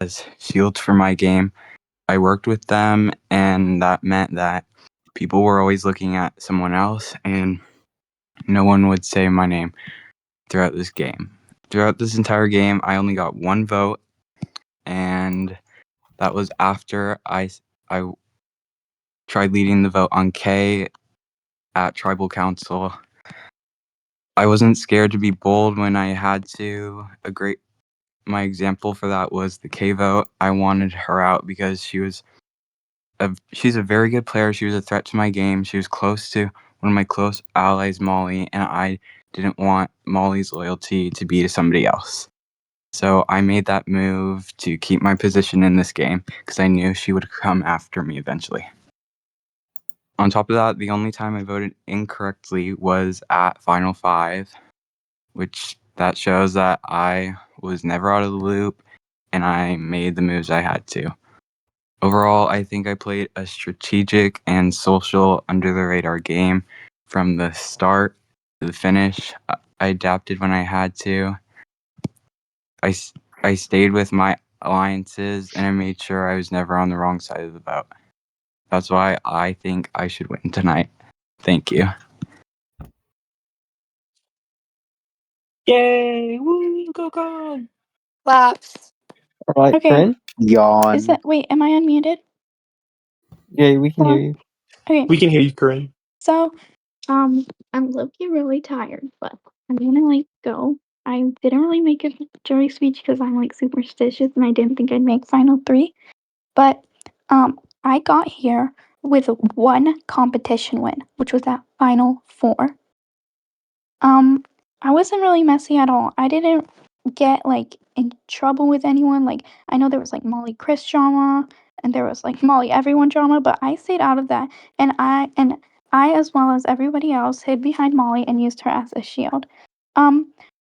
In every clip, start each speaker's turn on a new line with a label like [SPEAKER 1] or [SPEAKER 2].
[SPEAKER 1] as shield for my game. I worked with them, and that meant that people were always looking at someone else, and no one would say my name throughout this game. Throughout this entire game, I only got one vote, and that was after I tried leading the vote on K at Tribal Council. I wasn't scared to be bold when I had to. My example for that was the K vote. I wanted her out because she's a very good player. She was a threat to my game. She was close to one of my close allies, Molly, and I didn't want Molly's loyalty to be to somebody else. So I made that move to keep my position in this game because I knew she would come after me eventually. On top of that, the only time I voted incorrectly was at Final 5, which that shows that I was never out of the loop and I made the moves I had to. Overall, I think I played a strategic and social under-the-radar game from the start to the finish. I adapted when I had to. I stayed with my alliances, and I made sure I was never on the wrong side of the vote. That's why I think I should win tonight. Thank you.
[SPEAKER 2] Yay! Woo! Go God!
[SPEAKER 3] Claps.
[SPEAKER 4] All right,
[SPEAKER 3] Okay.
[SPEAKER 4] Corinne?
[SPEAKER 5] Yawn.
[SPEAKER 3] Wait, am I unmuted?
[SPEAKER 4] Yeah, we can
[SPEAKER 3] Hello?
[SPEAKER 4] hear you.
[SPEAKER 3] Okay.
[SPEAKER 2] We can hear you, Corinne.
[SPEAKER 3] So, I'm low-key really tired, but I'm gonna go. I didn't really make a jury speech because I'm superstitious and I didn't think I'd make final 3. But I got here with one competition win, which was at final 4. I wasn't really messy at all. I didn't get in trouble with anyone. I know there was Molly Chris drama and there was Molly everyone drama, but I stayed out of that. And I as well as everybody else hid behind Molly and used her as a shield.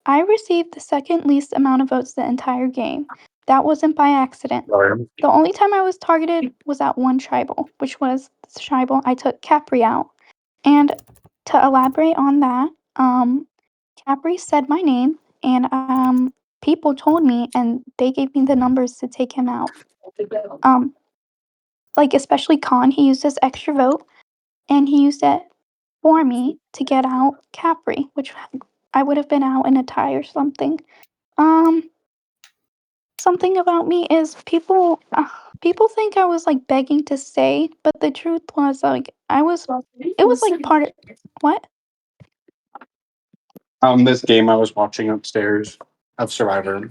[SPEAKER 3] I received the second least amount of votes the entire game. That wasn't by accident. The only time I was targeted was at one tribal, which was the tribal I took Capri out. And to elaborate on that, Capri said my name, and people told me, and they gave me the numbers to take him out. Especially Khan, he used his extra vote, and he used it for me to get out Capri, which I would have been out in a tie or something. Something about me is people think I was begging to stay, but the truth was I was. It was part of what?
[SPEAKER 6] This game I was watching upstairs of Survivor.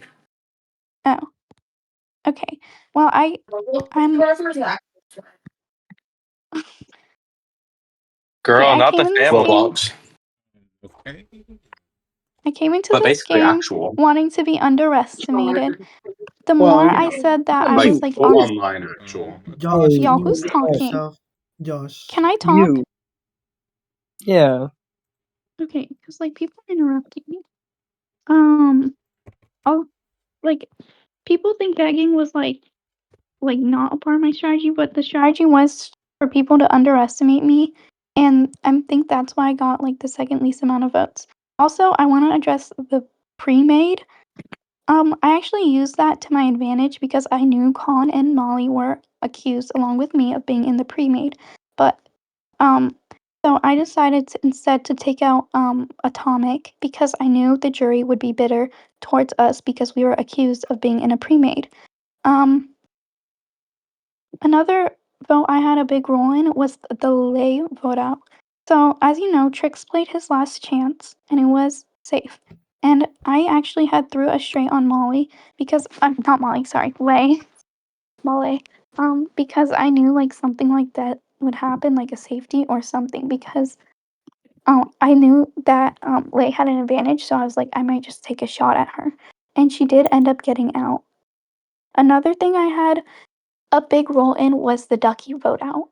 [SPEAKER 3] Oh, okay. Well, I'm.
[SPEAKER 2] Girl,
[SPEAKER 3] Okay,
[SPEAKER 2] not the family.
[SPEAKER 6] Roblox.
[SPEAKER 7] Okay.
[SPEAKER 3] I came into
[SPEAKER 6] But
[SPEAKER 3] this
[SPEAKER 6] basically
[SPEAKER 3] game
[SPEAKER 6] actual.
[SPEAKER 3] wanting to be underestimated. The
[SPEAKER 6] Well,
[SPEAKER 3] more
[SPEAKER 6] you
[SPEAKER 3] I
[SPEAKER 6] know,
[SPEAKER 3] said that, I
[SPEAKER 6] like
[SPEAKER 3] was
[SPEAKER 6] full
[SPEAKER 3] honest.
[SPEAKER 6] online actual.
[SPEAKER 8] Josh,
[SPEAKER 4] Hey,
[SPEAKER 8] can
[SPEAKER 3] Y'all,
[SPEAKER 8] you
[SPEAKER 3] who's
[SPEAKER 8] mute
[SPEAKER 3] talking?
[SPEAKER 8] yourself? Josh.
[SPEAKER 3] Can I talk?
[SPEAKER 5] You.
[SPEAKER 4] Yeah.
[SPEAKER 3] Okay, because people are interrupting me. Oh, people think begging was not a part of my strategy, but the strategy was for people to underestimate me, and I think that's why I got the second least amount of votes. Also, I want to address the pre-made. I actually used that to my advantage because I knew Khan and Molly were accused along with me of being in the pre-made, but so I decided instead to take out Atomic because I knew the jury would be bitter towards us because we were accused of being in a pre-made. Another vote I had a big role in was the Lay vote out. So, as you know, Trix played his last chance, and it was safe. And I actually had threw a straight on Molly because not Molly, sorry, Lay, Molly, because I knew something like that would happen, like a safety or something. Because I knew that Lay had an advantage, so I was like, I might just take a shot at her, and she did end up getting out. Another thing I had a big role in was the Ducky vote out.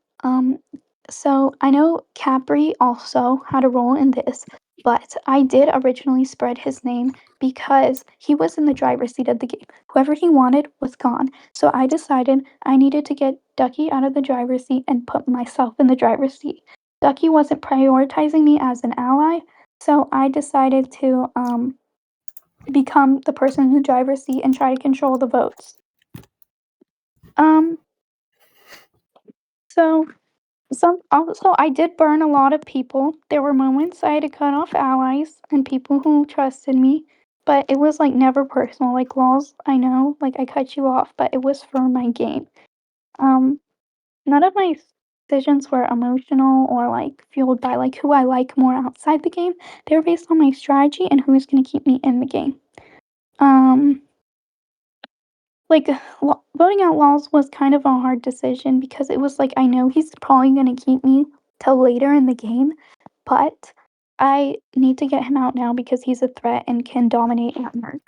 [SPEAKER 3] So I know Capri also had a role in this, but I did originally spread his name because he was in the driver's seat of the game. Whoever he wanted was gone. So I decided I needed to get Ducky out of the driver's seat and put myself in the driver's seat. Ducky wasn't prioritizing me as an ally, so I decided to become the person in the driver's seat and try to control the votes. Um, so also I did burn a lot of people. There were moments I had to cut off allies and people who trusted me, but it was like never personal. Like laws, I know, like I cut you off, but it was for my game. Um, None of my decisions were emotional or like fueled by like who I like more outside the game. They were based on my strategy and who's going to keep me in the game. Um, like voting out Laws was kind of a hard decision because it was like I know he's probably going to keep me till later in the game, but I need to get him out now because he's a threat and can dominate at merge.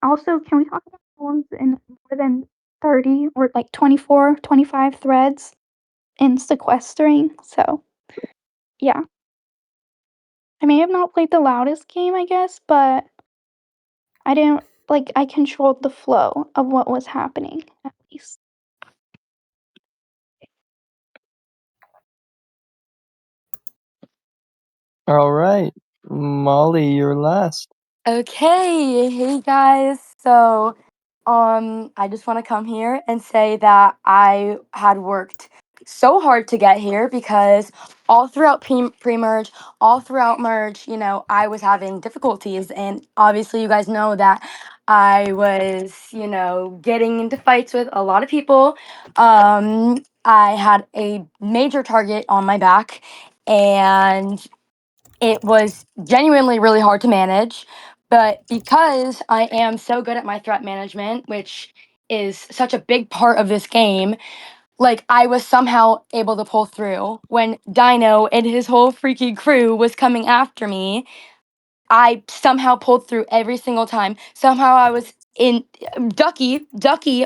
[SPEAKER 3] Also, can we talk about poems in more than 30 or like 24, 25 threads in sequestering? So, yeah. I may have not played the loudest game, I guess, but I didn't like I controlled the flow of what was happening at least.
[SPEAKER 4] All right, Molly, you're last.
[SPEAKER 5] Okay, hey guys. So, I just want to come here and say that I had worked so hard to get here because all throughout pre-merge, all throughout merge, I was having difficulties, and obviously you guys know that I was, getting into fights with a lot of people. I had a major target on my back, and it was genuinely really hard to manage. But because I am so good at my threat management, which is such a big part of this game, like I was somehow able to pull through. When Dino and his whole freaky crew was coming after me, I somehow pulled through every single time. Somehow I was in Ducky,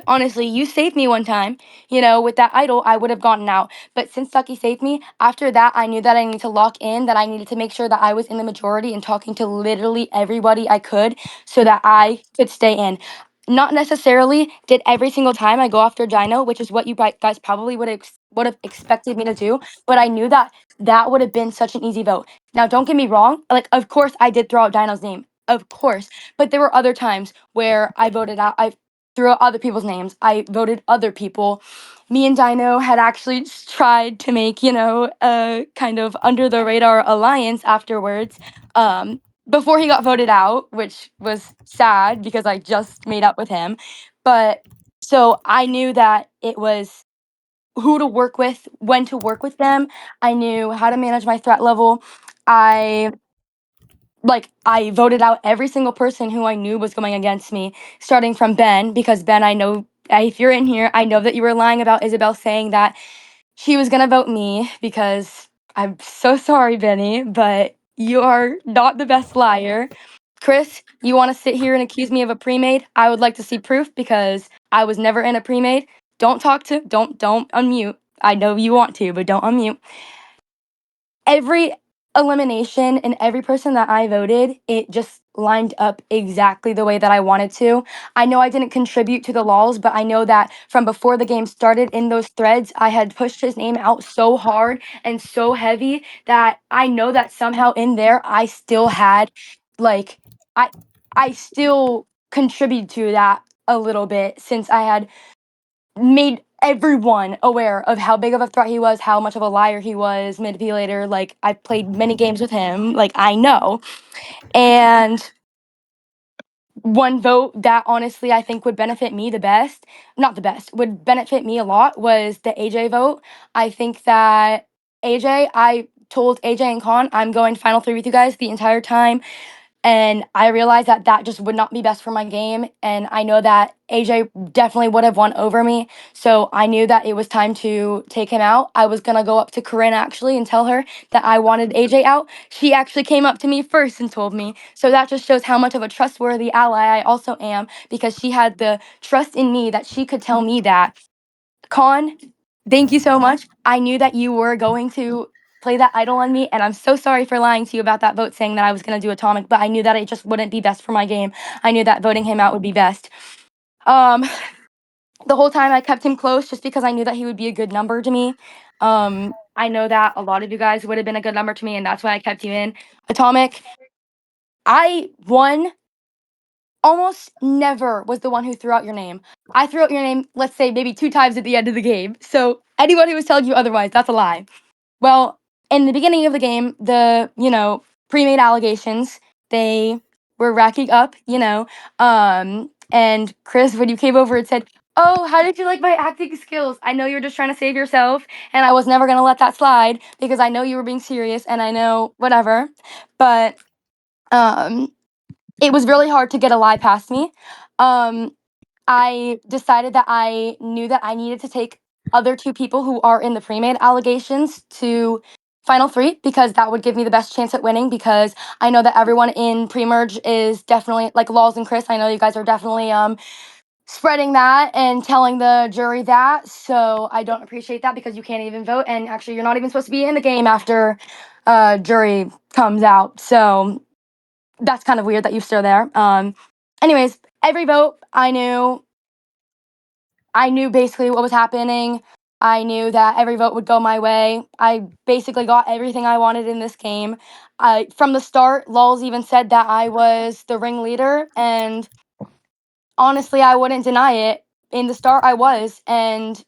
[SPEAKER 5] honestly, you saved me one time. With that idol, I would have gotten out. But since Ducky saved me, after that, I knew that I needed to lock in, that I needed to make sure that I was in the majority and talking to literally everybody I could so that I could stay in. Not necessarily did every single time I go after Dino, which is what you guys probably would have expected me to do, but I knew that that would have been such an easy vote. Now, don't get me wrong. Like, of course, I did throw out Dino's name. Of course. But there were other times where I threw out other people's names. I voted other people. Me and Dino had actually tried to make, a kind of under the radar alliance afterwards. Before he got voted out, which was sad because I just made up with him. But so I knew that it was who to work with, when to work with them. I knew how to manage my threat level. I I voted out every single person who I knew was going against me, starting from Ben, because Ben, I know if you're in here, I know that you were lying about Isabel saying that she was gonna vote me because I'm so sorry, Benny, but you are not the best liar. Chris, you want to sit here and accuse me of a pre-made? I would like to see proof because I was never in a pre-made. Don't unmute. I know you want to, but don't unmute. Every elimination and every person that I voted, it just lined up exactly the way that I wanted to. I know I didn't contribute to the laws, but I know that from before the game started in those threads, I had pushed his name out so hard and so heavy that I know that somehow in there I still had like I I still contributed to that a little bit since I had made everyone aware of how big of a threat he was, how much of a liar he was, manipulator. Like, I've played many games with him. Like, I know. And one vote that honestly I think would benefit me the best, not the best, would benefit me a lot was the AJ vote. I think that I told AJ and Con, I'm going final three with you guys the entire time. And I realized that that just would not be best for my game. And I know that AJ definitely would have won over me. So I knew that it was time to take him out. I was going to go up to Corinne actually and tell her that I wanted AJ out. She actually came up to me first and told me. So that just shows how much of a trustworthy ally I also am because she had the trust in me that she could tell me that. Con, thank you so much. I knew that you were going to play that idol on me, and I'm so sorry for lying to you about that vote saying that I was going to do Atomic, but I knew that it just wouldn't be best for my game. I knew that voting him out would be best. Um, the whole time I kept him close just because I knew that he would be a good number to me. I know that a lot of you guys would have been a good number to me, and that's why I kept you in. Atomic, I won almost never was the one who threw out your name. I threw out your name, let's say maybe 2 times at the end of the game. So anyone who was telling you otherwise, that's a lie. Well, in the beginning of the game, the, pre-made allegations, they were racking up, and Chris, when you came over and said, "Oh, how did you like my acting skills? I know you're just trying to save yourself, and I was never going to let that slide because I know you were being serious and I know whatever." But um it was really hard to get a lie past me. Um, I decided that I knew that I needed to take other 2 people who are in the pre-made allegations to final 3 because that would give me the best chance at winning because I know that everyone in pre-merge is definitely like Laws and Chris. I know you guys are definitely spreading that and telling the jury that. So I don't appreciate that because you can't even vote and actually you're not even supposed to be in the game after jury comes out. So that's kind of weird that you're still there. Anyways, every vote I knew basically what was happening. I knew that every vote would go my way. I basically got everything I wanted in this game. From the start, Lulz even said that I was the ringleader, and honestly, I wouldn't deny it. In the start, I was, and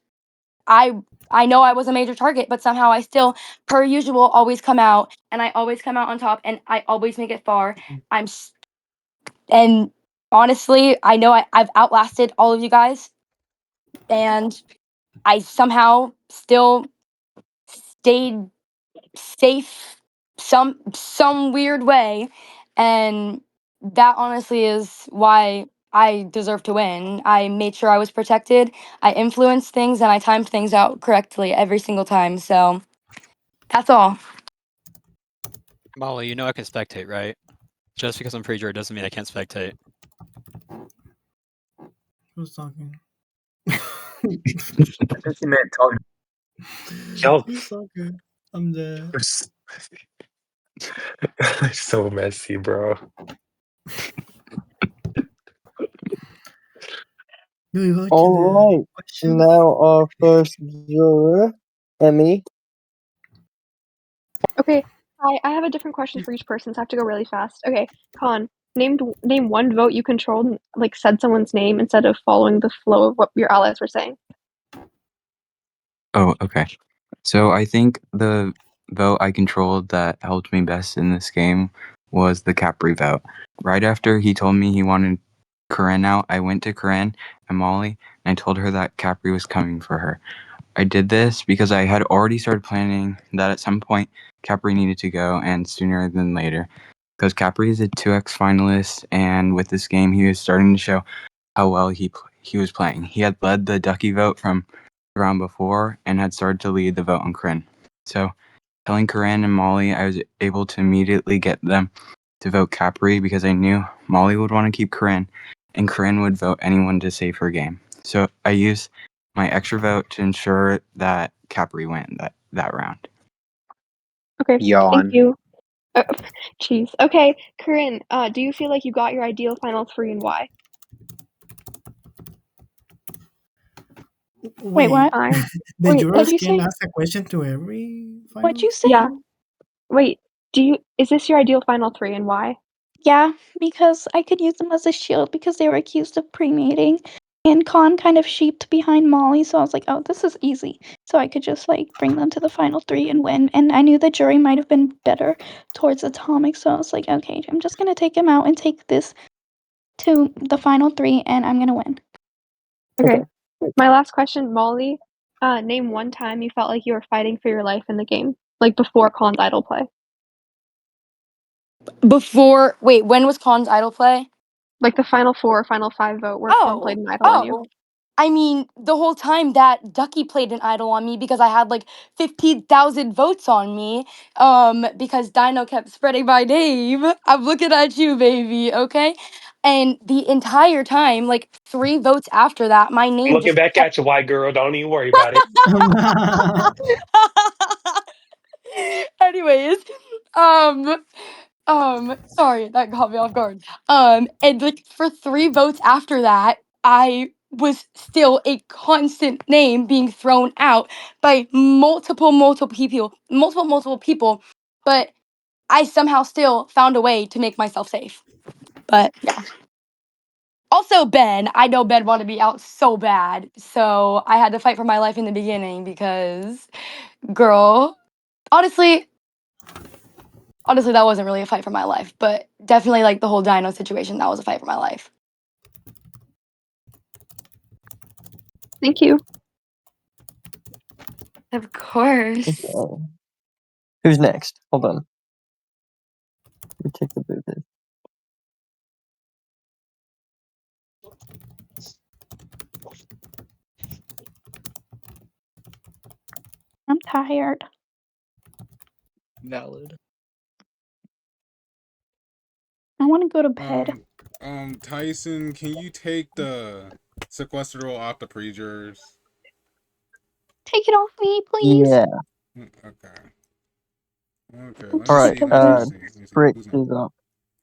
[SPEAKER 5] I I know I was a major target, but somehow I still, per usual, always come out, and I always come out on top, and I always make it far. I'm and honestly, I know I've outlasted all of you guys, and I somehow still stayed safe some weird way, and that honestly is why I deserve to win. I made sure I was protected. I influenced things and I timed things out correctly every single time. So that's all.
[SPEAKER 7] Molly, you know I can spectate, right? Just because I'm pre-jury doesn't mean I can't spectate.
[SPEAKER 8] Who's talking?
[SPEAKER 2] I think he meant talk. Yo,
[SPEAKER 8] Who's talking? I'm dead.
[SPEAKER 2] so messy, bro.
[SPEAKER 4] All right. Now our first juror, Emmy.
[SPEAKER 9] Okay, I have a different question for each person, so I have to go really fast. Okay, Colin, name one vote you controlled and like said someone's name instead of following the flow of what your allies were saying.
[SPEAKER 1] Oh, okay. So I think the vote I controlled that helped me best in this game was the Capri vote. Right after he told me he wanted Corinne out, I went to Corinne and Molly and I told her that Capri was coming for her. I did this because I had already started planning that at some point Capri needed to go and sooner than later. Because Capri is a 2x finalist, and with this game, he was starting to show how well he was playing. He had led the Ducky vote from the round before and had started to lead the vote on Corinne. So, telling Corinne and Molly, I was able to immediately get them to vote Capri because I knew Molly would want to keep Corinne, and Corinne would vote anyone to save her game. So I used my extra vote to ensure that Capri went that round.
[SPEAKER 9] Okay,
[SPEAKER 2] Yawn.
[SPEAKER 9] thank you. Jeez. Okay, Corinne, do you feel like you got your ideal final 3 and why?
[SPEAKER 3] Wait, what?
[SPEAKER 9] Fine.
[SPEAKER 8] The
[SPEAKER 9] Wait,
[SPEAKER 8] jurors
[SPEAKER 3] What'd you
[SPEAKER 8] can
[SPEAKER 3] say?
[SPEAKER 8] ask a question to every
[SPEAKER 3] What'd
[SPEAKER 8] final.
[SPEAKER 3] you say?
[SPEAKER 9] yeah. Wait, is this your ideal final 3 and why?
[SPEAKER 3] Yeah, because I could use them as a shield because they were accused of pre-mating. And Khan kind of sheeped behind Molly, so I was like, oh, this is easy. So I could just like bring them to the final 3 and win. And I knew the jury might have been better towards Atomic, so I was like, okay, I'm just gonna take him out and take this to the final 3 and I'm gonna win.
[SPEAKER 9] Okay. My last question, Molly, name one time you felt like you were fighting for your life in the game, like before Colin's idol play.
[SPEAKER 5] When was Con's idol play?
[SPEAKER 9] Like the final 4 or final 5 vote where Colin played an idol on you.
[SPEAKER 5] I mean, the whole time that Ducky played an idol on me because I had like 15,000 votes on me, because Dino kept spreading my name. I'm looking at you, baby, okay? And the entire time, like 3 votes after that, my name
[SPEAKER 6] Looking
[SPEAKER 5] just
[SPEAKER 6] back at you, white girl. Don't even worry about it.
[SPEAKER 5] Anyways, sorry, that caught me off guard. And like for 3 votes after that, I was still a constant name being thrown out by multiple people, but I somehow still found a way to make myself safe. But yeah. Also, Ben. I know Ben wanted me out so bad, so I had to fight for my life in the beginning because, girl, honestly, that wasn't really a fight for my life, but definitely like the whole Dino situation, that was a fight for my life.
[SPEAKER 9] Thank you.
[SPEAKER 5] Of course.
[SPEAKER 4] Okay. Who's next? Hold on. Let me check the booth.
[SPEAKER 3] I'm tired.
[SPEAKER 10] Valid.
[SPEAKER 3] I want to go to bed.
[SPEAKER 11] Tyson, can you take the sequester roll off the pre-jurors?
[SPEAKER 3] Take it off me, please.
[SPEAKER 4] Yeah.
[SPEAKER 11] Okay. Okay,
[SPEAKER 3] I'm
[SPEAKER 11] let me
[SPEAKER 4] Alright,
[SPEAKER 11] see. Let me see.
[SPEAKER 4] Frick
[SPEAKER 11] Who's
[SPEAKER 4] is up.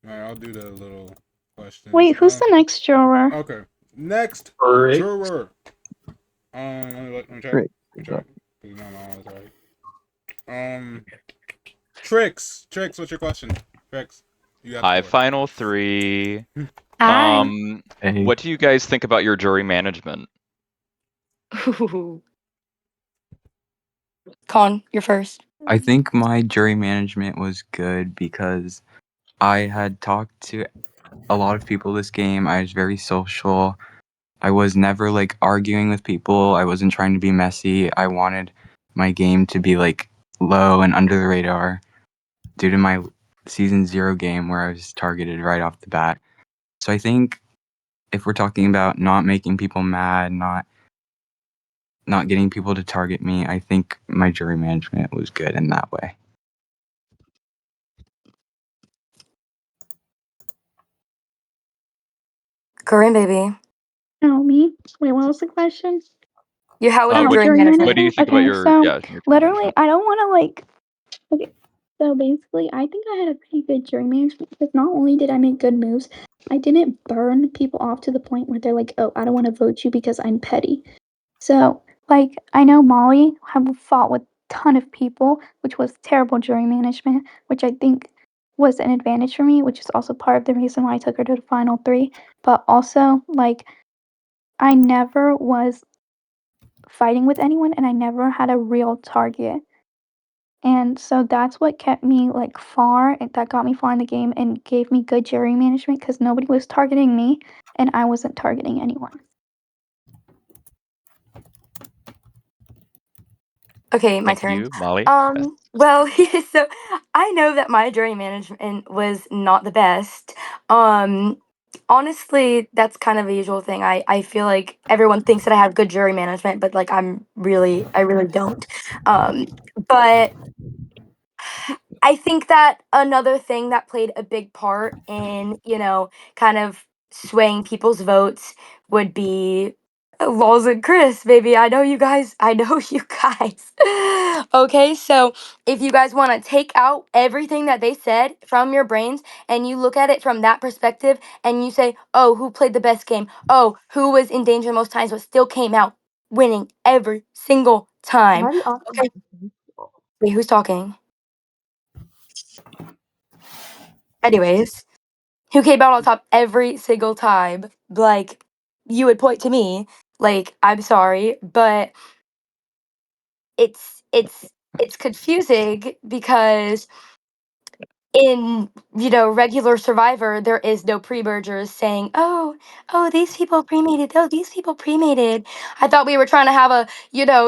[SPEAKER 11] Alright, I'll do the little questions.
[SPEAKER 3] Wait, who's the next juror?
[SPEAKER 11] Okay. Next
[SPEAKER 2] Frick.
[SPEAKER 11] juror. Let me check.
[SPEAKER 4] Frick
[SPEAKER 11] Let me
[SPEAKER 4] is
[SPEAKER 11] check.
[SPEAKER 4] up.
[SPEAKER 11] No, that's right. Tricks, what's your question? Tricks. You got
[SPEAKER 12] Hi,
[SPEAKER 11] the floor.
[SPEAKER 12] Final Three.
[SPEAKER 3] Hi.
[SPEAKER 1] Hey.
[SPEAKER 12] What do you guys think about your jury management?
[SPEAKER 5] Con, you're first.
[SPEAKER 1] I think my jury management was good because I had talked to a lot of people this game. I was very social. I was never like arguing with people. I wasn't trying to be messy. I wanted my game to be like low and under the radar due to my season 0 game where I was targeted right off the bat. So I think if we're talking about not making people mad, not getting people to target me, I think my jury management was good in that way.
[SPEAKER 5] Corinne, baby.
[SPEAKER 3] Oh, me? Wait, what was the question?
[SPEAKER 5] How was your
[SPEAKER 3] Oh,
[SPEAKER 5] jury
[SPEAKER 3] jury
[SPEAKER 5] management?
[SPEAKER 12] What do you think about
[SPEAKER 3] Okay,
[SPEAKER 12] your
[SPEAKER 3] so
[SPEAKER 12] your jury
[SPEAKER 3] literally,
[SPEAKER 12] management?
[SPEAKER 3] I don't want to like. Okay, so basically, I think I had a pretty good jury management because not only did I make good moves, I didn't burn people off to the point where they're like, "Oh, I don't want to vote you because I'm petty." So, like, I know Molly have fought with a ton of people, which was terrible jury management, which I think was an advantage for me, which is also part of the reason why I took her to the final 3. But also, like, I never was fighting with anyone and I never had a real target. And so that's what kept me like far and that got me far in the game and gave me good jury management because nobody was targeting me and I wasn't targeting anyone.
[SPEAKER 5] Okay, my
[SPEAKER 12] Thank
[SPEAKER 5] turn.
[SPEAKER 12] you, Molly.
[SPEAKER 5] Well, so I know that my jury management was not the best. Honestly, that's kind of a usual thing. I feel like everyone thinks that I have good jury management, but like I really don't. But I think that another thing that played a big part in, kind of swaying people's votes would be Laws and Chris, baby. I know you guys. Okay, so if you guys want to take out everything that they said from your brains and you look at it from that perspective and you say, oh, who played the best game? Oh, who was in danger most times but still came out winning every single time? Okay. Wait, who's talking? Anyways, who came out on top every single time? Like, you would point to me. Like, I'm sorry, but it's confusing because in regular Survivor there is no pre-mergers saying oh these people pre-mated, oh these people pre-mated. I thought we were trying to have a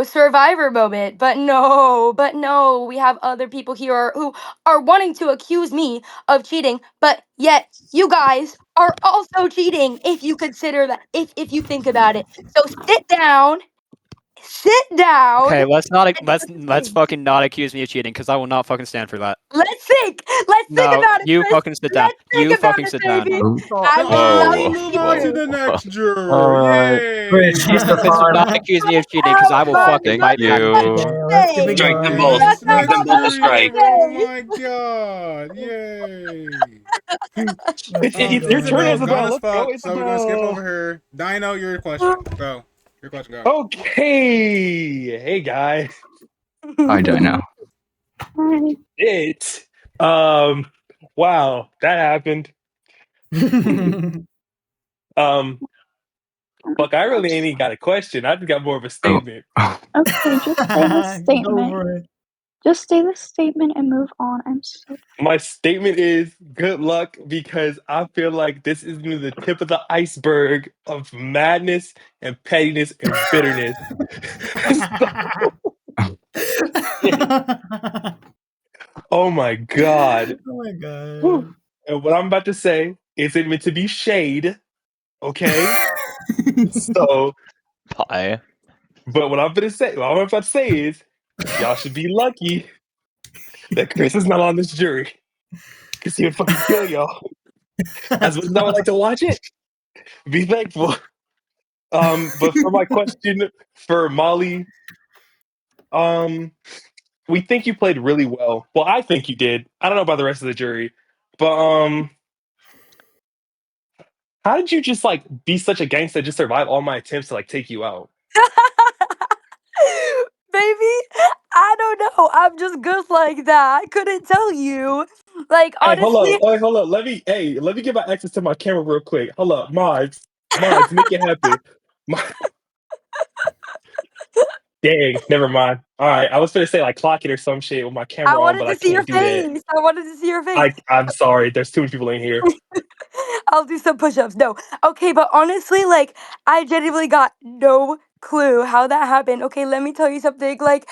[SPEAKER 5] Survivor moment, but no, we have other people here who are wanting to accuse me of cheating, but yet you guys are also cheating if you consider that, if you think about it. So sit down.
[SPEAKER 7] Okay, let's not
[SPEAKER 5] and
[SPEAKER 7] let's
[SPEAKER 5] think.
[SPEAKER 7] fucking not accuse me of cheating because I will not fucking stand for that.
[SPEAKER 5] Let's think. Let's think
[SPEAKER 7] No,
[SPEAKER 5] about it,
[SPEAKER 7] you
[SPEAKER 5] Chris.
[SPEAKER 7] fucking sit down.
[SPEAKER 5] Let's think
[SPEAKER 7] You
[SPEAKER 5] about
[SPEAKER 7] fucking
[SPEAKER 5] it,
[SPEAKER 7] sit down.
[SPEAKER 5] baby. I will
[SPEAKER 11] Alright,
[SPEAKER 5] allow
[SPEAKER 11] let's
[SPEAKER 5] you
[SPEAKER 12] Whoa,
[SPEAKER 5] to
[SPEAKER 11] move
[SPEAKER 5] speak
[SPEAKER 11] on
[SPEAKER 12] whoa,
[SPEAKER 11] to
[SPEAKER 5] too.
[SPEAKER 11] the
[SPEAKER 12] whoa.
[SPEAKER 11] next juror.
[SPEAKER 4] Alright.
[SPEAKER 2] Chris,
[SPEAKER 11] Yay!
[SPEAKER 2] use the
[SPEAKER 7] Chris, do
[SPEAKER 2] pod.
[SPEAKER 7] not accuse me of cheating because I will
[SPEAKER 5] How
[SPEAKER 7] fucking
[SPEAKER 12] Thank
[SPEAKER 5] about
[SPEAKER 7] fight back.
[SPEAKER 5] what
[SPEAKER 12] you.
[SPEAKER 5] you
[SPEAKER 2] Okay, let's keep it
[SPEAKER 5] say?
[SPEAKER 6] Strike them both.
[SPEAKER 2] going.
[SPEAKER 11] Yes,
[SPEAKER 5] That's not
[SPEAKER 6] Give them
[SPEAKER 11] next
[SPEAKER 5] what
[SPEAKER 6] both a
[SPEAKER 11] jury
[SPEAKER 5] you
[SPEAKER 6] strike.
[SPEAKER 11] member. Oh
[SPEAKER 5] say.
[SPEAKER 11] my god! Yay!
[SPEAKER 8] Let's keep
[SPEAKER 2] It's your turn,
[SPEAKER 11] Isabel,
[SPEAKER 8] going.
[SPEAKER 11] gone
[SPEAKER 2] Isabel.
[SPEAKER 11] as
[SPEAKER 2] Let's go,
[SPEAKER 11] fuck. So we're gonna skip
[SPEAKER 2] Isabel.
[SPEAKER 11] over her. Dino, your question. Go. Your question. Go.
[SPEAKER 2] Okay. Hey, guys.
[SPEAKER 1] I don't know.
[SPEAKER 3] Hi.
[SPEAKER 2] It's wow, that happened. Fuck, I really ain't even got a question. I just got more of a statement.
[SPEAKER 3] Okay, just say the
[SPEAKER 8] Go
[SPEAKER 3] statement.
[SPEAKER 8] for it.
[SPEAKER 3] Just say the statement and move on. I'm so
[SPEAKER 2] My statement is good luck because I feel like this is only the tip of the iceberg of madness and pettiness and bitterness. Oh my god.
[SPEAKER 8] Oh my god.
[SPEAKER 2] Whew. And what I'm about to say isn't meant to be shade, okay? So,
[SPEAKER 12] Pie.
[SPEAKER 2] but what I'm about to say is, y'all should be lucky that Chris is not on this jury, because he would fucking kill y'all. As much as I would like to watch it, be thankful. But for my question for Molly, we think you played really well. Well, I think you did. I don't know about the rest of the jury, but how did you just like be such a gangster, just survive all my attempts to like take you out?
[SPEAKER 5] Baby, I don't know. I'm just good like that. I couldn't tell you. Like,
[SPEAKER 2] Hey, hold
[SPEAKER 5] honestly,
[SPEAKER 2] up, hold up. Let me get my access to my camera real quick. Hold up, mods, make it happen. Dang, never mind. All right, I was gonna say like clock it or some shit with my
[SPEAKER 5] I
[SPEAKER 2] camera on,
[SPEAKER 5] wanted
[SPEAKER 2] but I
[SPEAKER 5] to see your
[SPEAKER 2] can't do that.
[SPEAKER 5] face. I wanted to see your face.
[SPEAKER 2] I'm sorry. There's too many people in here.
[SPEAKER 5] I'll do some push-ups. No. Okay, but honestly, like, I genuinely got no clue how that happened. Okay, let me tell you something. Like,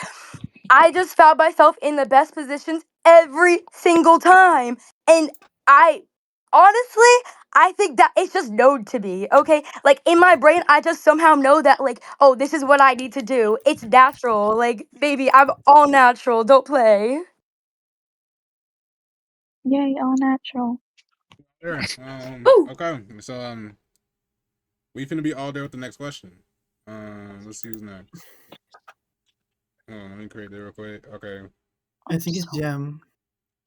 [SPEAKER 5] I just found myself in the best positions every single time. And I think that it's just known to me, okay? Like, in my brain, I just somehow know that, like, oh, this is what I need to do. It's natural. Like, baby, I'm all natural. Don't play.
[SPEAKER 3] yay, all natural.
[SPEAKER 11] Sure. Okay. So we finna be all there with the next question. Let's see who's next. Let me create that real quick. Okay.
[SPEAKER 8] I think it's Gem.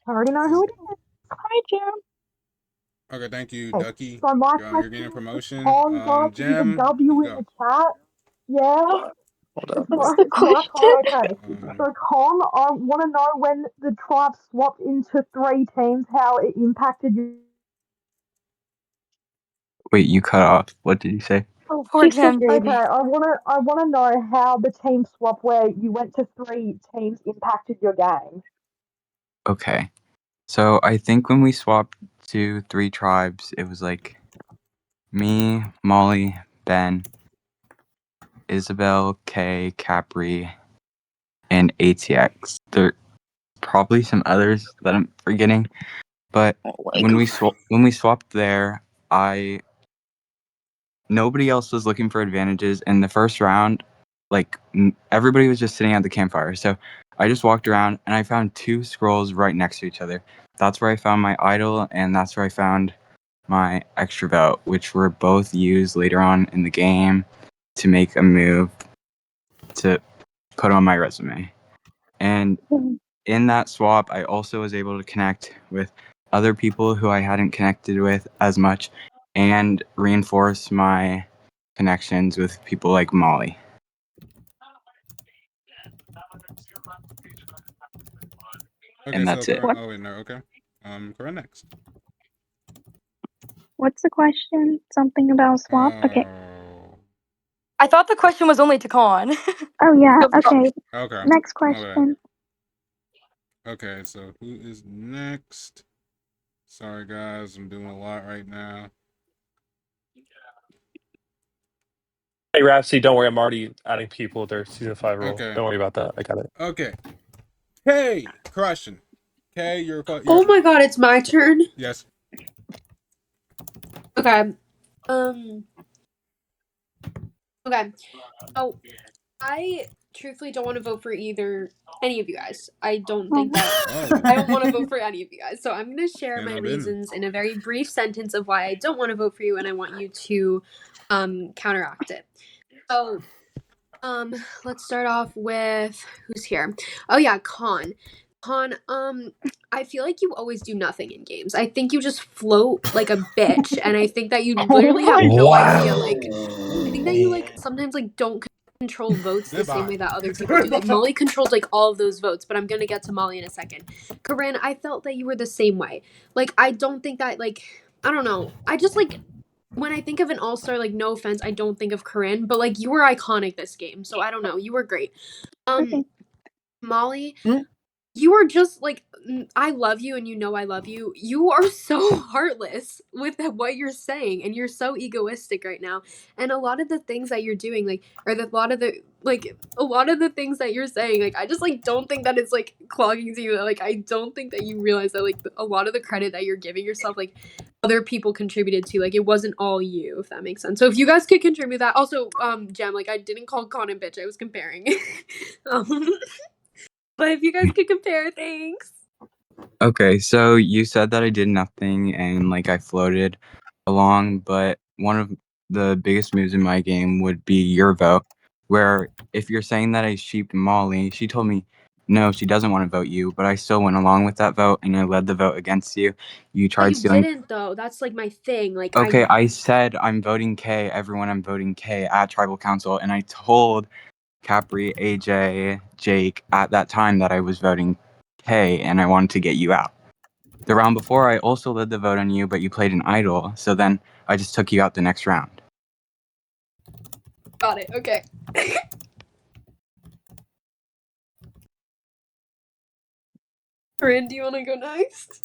[SPEAKER 10] I already know who it is.
[SPEAKER 3] Hi, Jim.
[SPEAKER 11] Okay, thank you,
[SPEAKER 10] Okay,
[SPEAKER 11] Ducky.
[SPEAKER 10] so my
[SPEAKER 11] You're
[SPEAKER 10] question
[SPEAKER 11] getting a
[SPEAKER 10] is,
[SPEAKER 11] promotion.
[SPEAKER 10] Con Dark with a
[SPEAKER 11] Jem,
[SPEAKER 10] W in
[SPEAKER 11] go.
[SPEAKER 10] the chat. Yeah.
[SPEAKER 4] Hold up.
[SPEAKER 3] What's the
[SPEAKER 10] My
[SPEAKER 3] question?
[SPEAKER 10] okay. So Con, I want to know when the tribe swapped into 3 teams, how it impacted you.
[SPEAKER 1] Wait, you cut off. What did you say?
[SPEAKER 3] Oh,
[SPEAKER 5] Poor Gem,
[SPEAKER 10] Okay,
[SPEAKER 5] baby.
[SPEAKER 10] I wanna know how the team swap where you went to 3 teams impacted your game.
[SPEAKER 1] Okay. So I think when we swapped to 3 tribes, it was like me, Molly, Ben, Isabel, Kay, Capri, and ATX. There probably some others that I'm forgetting, but when we swapped there, nobody else was looking for advantages in the first round. Like everybody was just sitting at the campfire, so I just walked around and I found 2 scrolls right next to each other. That's where I found my idol, and that's where I found my extrovert, which were both used later on in the game to make a move to put on my resume. And in that swap, I also was able to connect with other people who I hadn't connected with as much and reinforce my connections with people like Molly.
[SPEAKER 11] Okay,
[SPEAKER 1] And
[SPEAKER 11] so
[SPEAKER 1] that's it.
[SPEAKER 11] oh wait, no, okay. Corinne next.
[SPEAKER 3] What's the question? Something about swap? Okay.
[SPEAKER 5] I thought the question was only to Con.
[SPEAKER 3] Oh, yeah, okay.
[SPEAKER 11] Okay.
[SPEAKER 3] Next question.
[SPEAKER 11] Okay, so who is next? Sorry guys, I'm doing a lot right now.
[SPEAKER 2] Hey, Rhapsody, don't worry. I'm already adding people with their season 5 role.
[SPEAKER 11] Okay.
[SPEAKER 2] Don't worry about that. I got it.
[SPEAKER 11] Okay. Hey, question. Okay, you're
[SPEAKER 13] Oh my god, it's my turn?
[SPEAKER 11] Yes.
[SPEAKER 13] Okay. Okay. So I truthfully don't want to vote for any of you guys. I don't think that I don't want to vote for any of you guys. So I'm gonna share my reasons in a very brief sentence of why I don't want to vote for you and I want you to counteract it. So let's start off with who's here. Oh yeah, Con, I feel like you always do nothing in games. I think you just float like a bitch, and I think that you literally have no idea. Like, I think that you like sometimes like don't control votes the same way that other people do. Like Molly controlled like all of those votes, but I'm gonna get to Molly in a second. Corinne, I felt that you were the same way. Like, I don't think that like I don't know. I just like when I think of an all-star, like, no offense, I don't think of Corinne, but, like, you were iconic this game, so I don't know, you were great.
[SPEAKER 3] Okay.
[SPEAKER 13] Molly,
[SPEAKER 4] Mm.
[SPEAKER 13] you are just, like, I love you and you know I love you. You are so heartless with what you're saying, and you're so egoistic right now, and a lot of the things that you're doing, like, or a lot of the things that you're saying, like, I just, like, don't think that it's, like, clogging to you, like, I don't think that you realize that, like, a lot of the credit that you're giving yourself, like, other people contributed to, like, it wasn't all you, if that makes sense. So if you guys could contribute that. Also, Jem, like, I didn't call Con a bitch, I was comparing. um, but if you guys could compare, thanks.
[SPEAKER 1] Okay, so you said that I did nothing and like I floated along, but one of the biggest moves in my game would be your vote, where if you're saying that I sheeped Molly, she told me no, she doesn't want to vote you, but I still went along with that vote and I led the vote against you. You
[SPEAKER 13] Yeah,
[SPEAKER 1] tried
[SPEAKER 13] you
[SPEAKER 1] stealing.
[SPEAKER 13] didn't though. That's like my thing. Like
[SPEAKER 1] Okay, I said I'm voting K, everyone I'm voting K at Tribal Council, and I told Capri, AJ, Jake at that time that I was voting K and I wanted to get you out. The round before, I also led the vote on you, but you played an idol, so then I just took you out the next round.
[SPEAKER 13] Got it. Okay. Corinne, do you want to go next?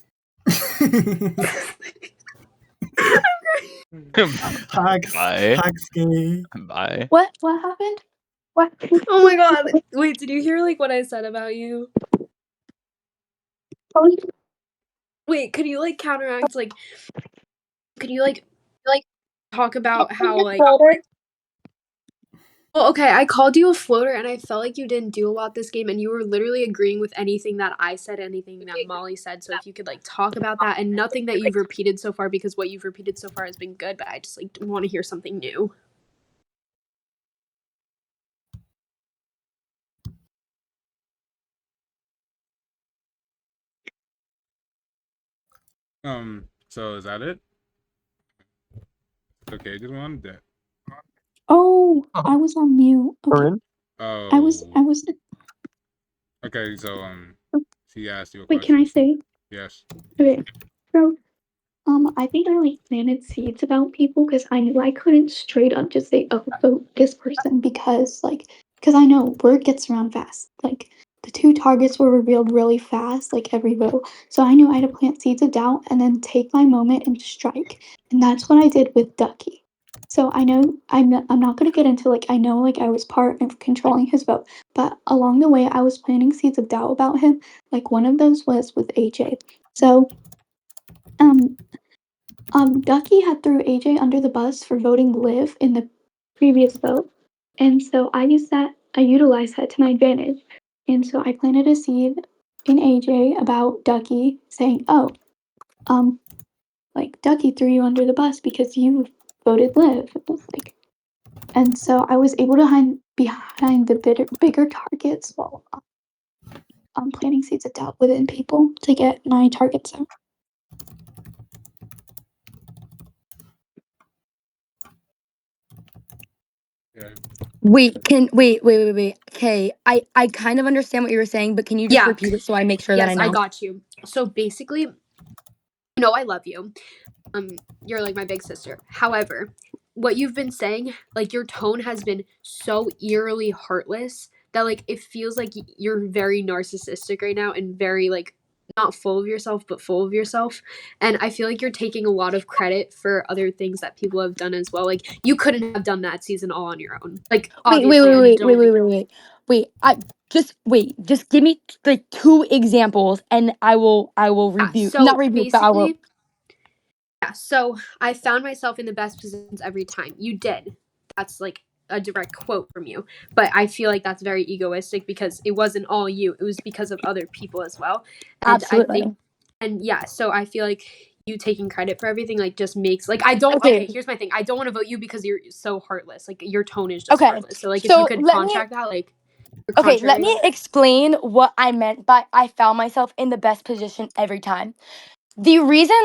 [SPEAKER 12] Bye.
[SPEAKER 8] Huxley.
[SPEAKER 12] Bye.
[SPEAKER 3] What happened? What?
[SPEAKER 13] Oh my god. Wait, did you hear like what I said about you? Wait, could you like counteract like could you like talk about how like well, okay, I called you a floater and I felt like you didn't do a lot this game and you were literally agreeing with anything that I said, anything that Molly said. So if you could like talk about that and nothing that you've repeated so far because what you've repeated so far has been good, but I just like want to hear something new.
[SPEAKER 11] So is that it? Okay, just wanted that.
[SPEAKER 3] Oh, I was on mute. Okay.
[SPEAKER 4] Corinne?
[SPEAKER 3] I was.
[SPEAKER 11] Okay, so she asked you a
[SPEAKER 3] Wait,
[SPEAKER 11] question.
[SPEAKER 3] can I say?
[SPEAKER 11] Yes.
[SPEAKER 3] Okay. So, I think I like planted seeds about people because I knew I couldn't straight up just say, "Oh, vote this person," because I know word gets around fast. Like the two targets were revealed really fast, like every vote. So I knew I had to plant seeds of doubt and then take my moment and strike, and that's what I did with Ducky. So I know I'm not gonna get into like I know like I was part of controlling his vote, but along the way I was planting seeds of doubt about him. Like one of those was with AJ. So um Ducky had threw AJ under the bus for voting Liv in the previous vote, and so I utilized that to my advantage. And so I planted a seed in AJ about Ducky saying, "Oh, like Ducky threw you under the bus because you voted Liv." It was like, and so I was able to hide behind the bigger targets while planting seeds of doubt within people to get my targets out.
[SPEAKER 11] Yeah.
[SPEAKER 5] Wait. Okay, I kind of understand what you were saying, but can you just repeat it so I make sure that I
[SPEAKER 13] Yes, I
[SPEAKER 5] know?
[SPEAKER 13] got you. So basically, you know I love you. You're like my big sister. However, what you've been saying, like your tone has been so eerily heartless that like it feels like you're very narcissistic right now and very like not full of yourself but full of yourself. And I feel like you're taking a lot of credit for other things that people have done as well. Like you couldn't have done that season all on your own. Like obviously I don't think
[SPEAKER 5] Just give me like 2 examples and I will rebuke, not
[SPEAKER 13] so
[SPEAKER 5] rebuke, but I will.
[SPEAKER 13] basically yeah, so I found myself in the best positions every time. You did. That's like a direct quote from you. But I feel like that's very egoistic because it wasn't all you. It was because of other people as well. And I think
[SPEAKER 5] Absolutely.
[SPEAKER 13] and yeah, so I feel like you taking credit for everything like just makes like I don't
[SPEAKER 5] Okay.
[SPEAKER 13] okay, here's my thing. I don't want to vote you because you're so heartless. Like your tone is just
[SPEAKER 5] Okay.
[SPEAKER 13] heartless. So like if you
[SPEAKER 5] So
[SPEAKER 13] could
[SPEAKER 5] let me
[SPEAKER 13] contract that like or
[SPEAKER 5] Okay, let
[SPEAKER 13] contrary
[SPEAKER 5] me
[SPEAKER 13] that.
[SPEAKER 5] explain what I meant by I found myself in the best position every time. The reason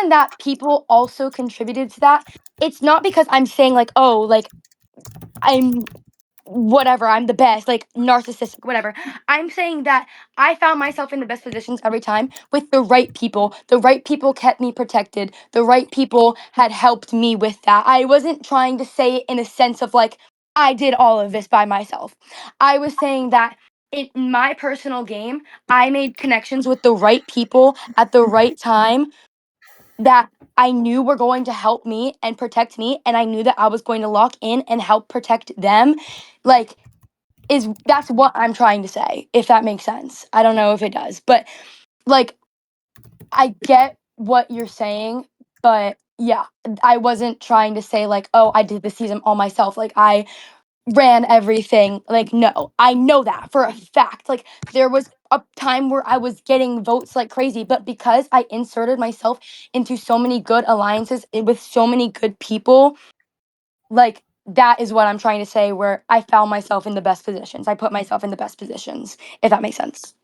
[SPEAKER 5] that people also contributed to that, it's not because I'm saying like, oh, like I'm whatever, I'm the best, like narcissistic, whatever. I'm saying that I found myself in the best positions every time with the right people. The right people kept me protected. The right people had helped me with that. I wasn't trying to say it in a sense of like, I did all of this by myself. I was saying that in my personal game, I made connections with the right people at the right time that I knew were going to help me and protect me, and I knew that I was going to lock in and help protect them. Like, that's what I'm trying to say, if that makes sense. I don't know if it does, but like, I get what you're saying, but yeah, I wasn't trying to say like, oh, I did the season all myself. Like, I ran everything. Like, no, I know that for a fact. Like, there was a time where I was getting votes like crazy, but because I inserted myself into so many good alliances with so many good people, like, that is what I'm trying to say, where I found myself in the best positions. I put myself in the best positions, if that makes sense.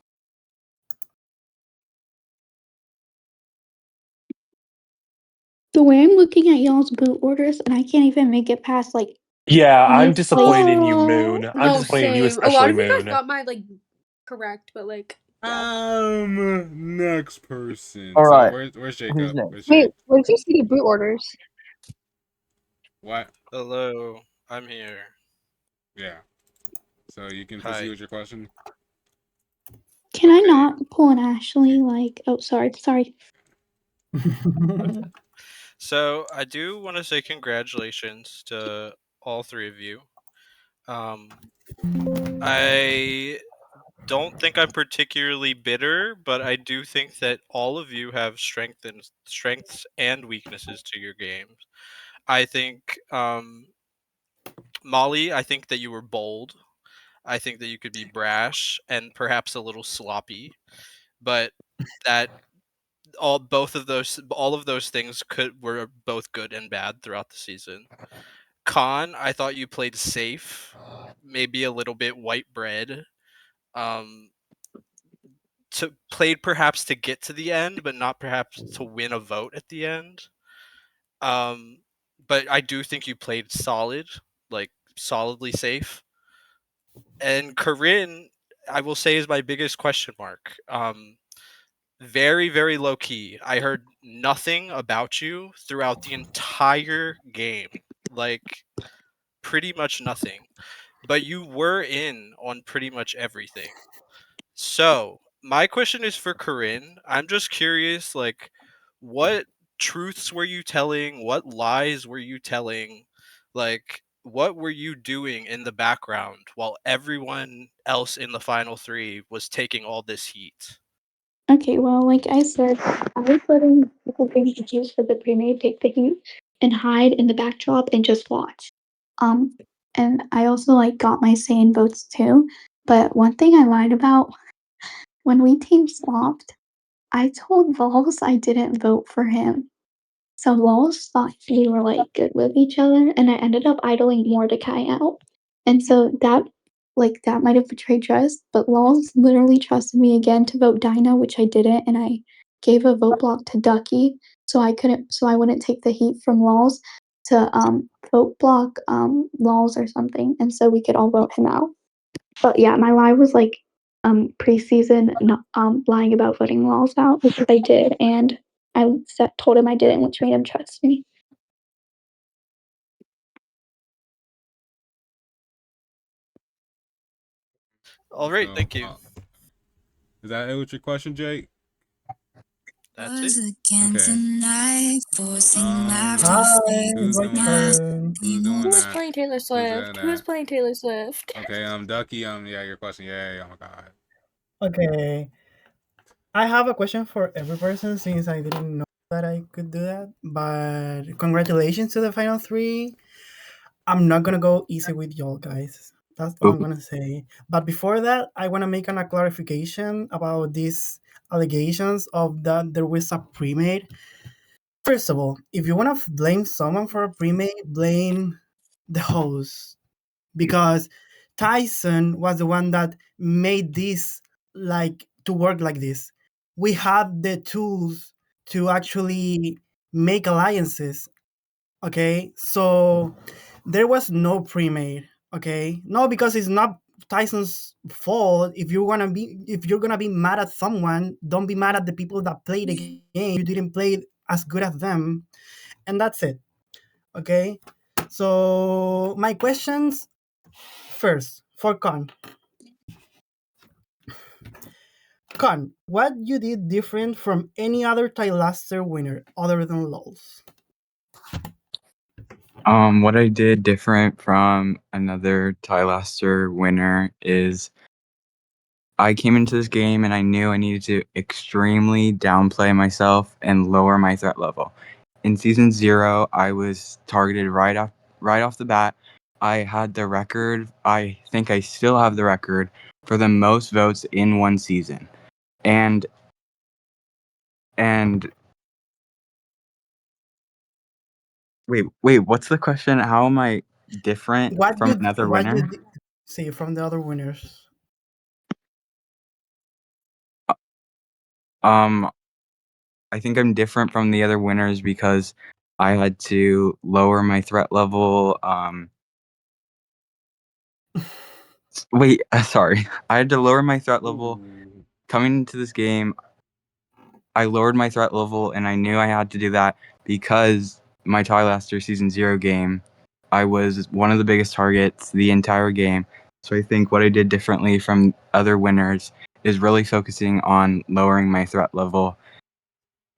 [SPEAKER 3] The way I'm looking at y'all's boot orders, and I can't even make it past like.
[SPEAKER 2] Yeah, I'm
[SPEAKER 3] Like,
[SPEAKER 2] disappointed in you, Moon. I'm
[SPEAKER 13] No,
[SPEAKER 2] disappointed in you,
[SPEAKER 13] same. A lot
[SPEAKER 2] especially
[SPEAKER 13] of you guys
[SPEAKER 2] Moon.
[SPEAKER 13] got my like correct, but like
[SPEAKER 11] Next person.
[SPEAKER 4] All
[SPEAKER 11] So
[SPEAKER 4] right.
[SPEAKER 11] where's
[SPEAKER 4] Who's
[SPEAKER 11] Jacob?
[SPEAKER 4] next?
[SPEAKER 11] Where's
[SPEAKER 9] Wait,
[SPEAKER 11] Jake?
[SPEAKER 9] where did you see the boot orders?
[SPEAKER 11] What?
[SPEAKER 12] Hello, I'm here.
[SPEAKER 11] Yeah. So you can proceed
[SPEAKER 12] Hi.
[SPEAKER 11] with your question.
[SPEAKER 3] can I not pull an Ashley? Like, oh, sorry.
[SPEAKER 12] So I do want to say congratulations to all three of you. I don't think I'm particularly bitter, but I do think that all of you have strengths and weaknesses to your games. I think Molly, I think that you were bold. I think that you could be brash and perhaps a little sloppy, but that all of those things were both good and bad throughout the season. Khan, I thought you played safe, maybe a little bit white bread. Um, played perhaps to get to the end, but not perhaps to win a vote at the end. But I do think you played solid, like solidly safe. And Corinne, I will say, is my biggest question mark. Very, very low key. I heard nothing about you throughout the entire game. Like, pretty much nothing. But you were in on pretty much everything. So, my question is for Corinne. I'm just curious, like, what truths were you telling? What lies were you telling? Like, what were you doing in the background while everyone else in the final three was taking all this heat?
[SPEAKER 3] Okay, well, like I said, I was letting people bring the juice for the pre-made, take the heat, and hide in the backdrop and just watch. And I also like got my say in votes too. But one thing I lied about when we team swapped, I told Vols I didn't vote for him. So Vols thought we were like good with each other, and I ended up idling Mordecai out. And so that might have betrayed trust, but Lols literally trusted me again to vote Dinah, which I didn't, and I gave a vote block to Ducky, so I wouldn't take the heat from Lols to vote block Lols or something, and so we could all vote him out. But yeah, my lie was like preseason not lying about voting Lols out, which I did, and told him I didn't, which made him trust me.
[SPEAKER 12] All right, thank you.
[SPEAKER 11] Is that it with your question, Jake?
[SPEAKER 12] That's it.
[SPEAKER 11] Okay.
[SPEAKER 8] Hi,
[SPEAKER 11] Who's
[SPEAKER 8] my
[SPEAKER 11] doing that?
[SPEAKER 8] turn.
[SPEAKER 11] Who's doing
[SPEAKER 13] who was
[SPEAKER 11] that?
[SPEAKER 13] playing Taylor
[SPEAKER 11] Who's
[SPEAKER 13] Swift?
[SPEAKER 11] doing
[SPEAKER 13] Who was
[SPEAKER 11] that?
[SPEAKER 13] playing Taylor Swift?
[SPEAKER 11] Okay, Ducky, yeah, your question. Yeah, oh my god.
[SPEAKER 8] Okay. I have a question for every person since I didn't know that I could do that. But congratulations to the final three. I'm not gonna go easy with y'all guys. That's all I'm gonna say. But before that, I wanna make a clarification about these allegations of that there was a pre-made. First of all, if you wanna blame someone for a pre-made, blame the host. Because Tyson was the one that made this like to work like this. We had the tools to actually make alliances. Okay, so there was no pre-made. Okay, no, because it's not Tyson's fault. If you're gonna be mad at someone, don't be mad at the people that play the game. You didn't play it as good as them, and that's it. Okay, so my questions first for Con, what you did different from any other Tylaster winner other than LOLs?
[SPEAKER 1] What I did different from another Tylaster winner is I came into this game and I knew I needed to extremely downplay myself and lower my threat level. In season 0, I was targeted right off the bat. I had the record. I think I still have the record for the most votes in one season. And wait, what's the question? How am I different from another winner?
[SPEAKER 8] See from the other winners?
[SPEAKER 1] I think I'm different from the other winners because I had to lower my threat level. Wait, sorry. I had to lower my threat level coming into this game. I lowered my threat level, and I knew I had to do that because my Tylaster Season 0 game, I was one of the biggest targets the entire game. So I think what I did differently from other winners is really focusing on lowering my threat level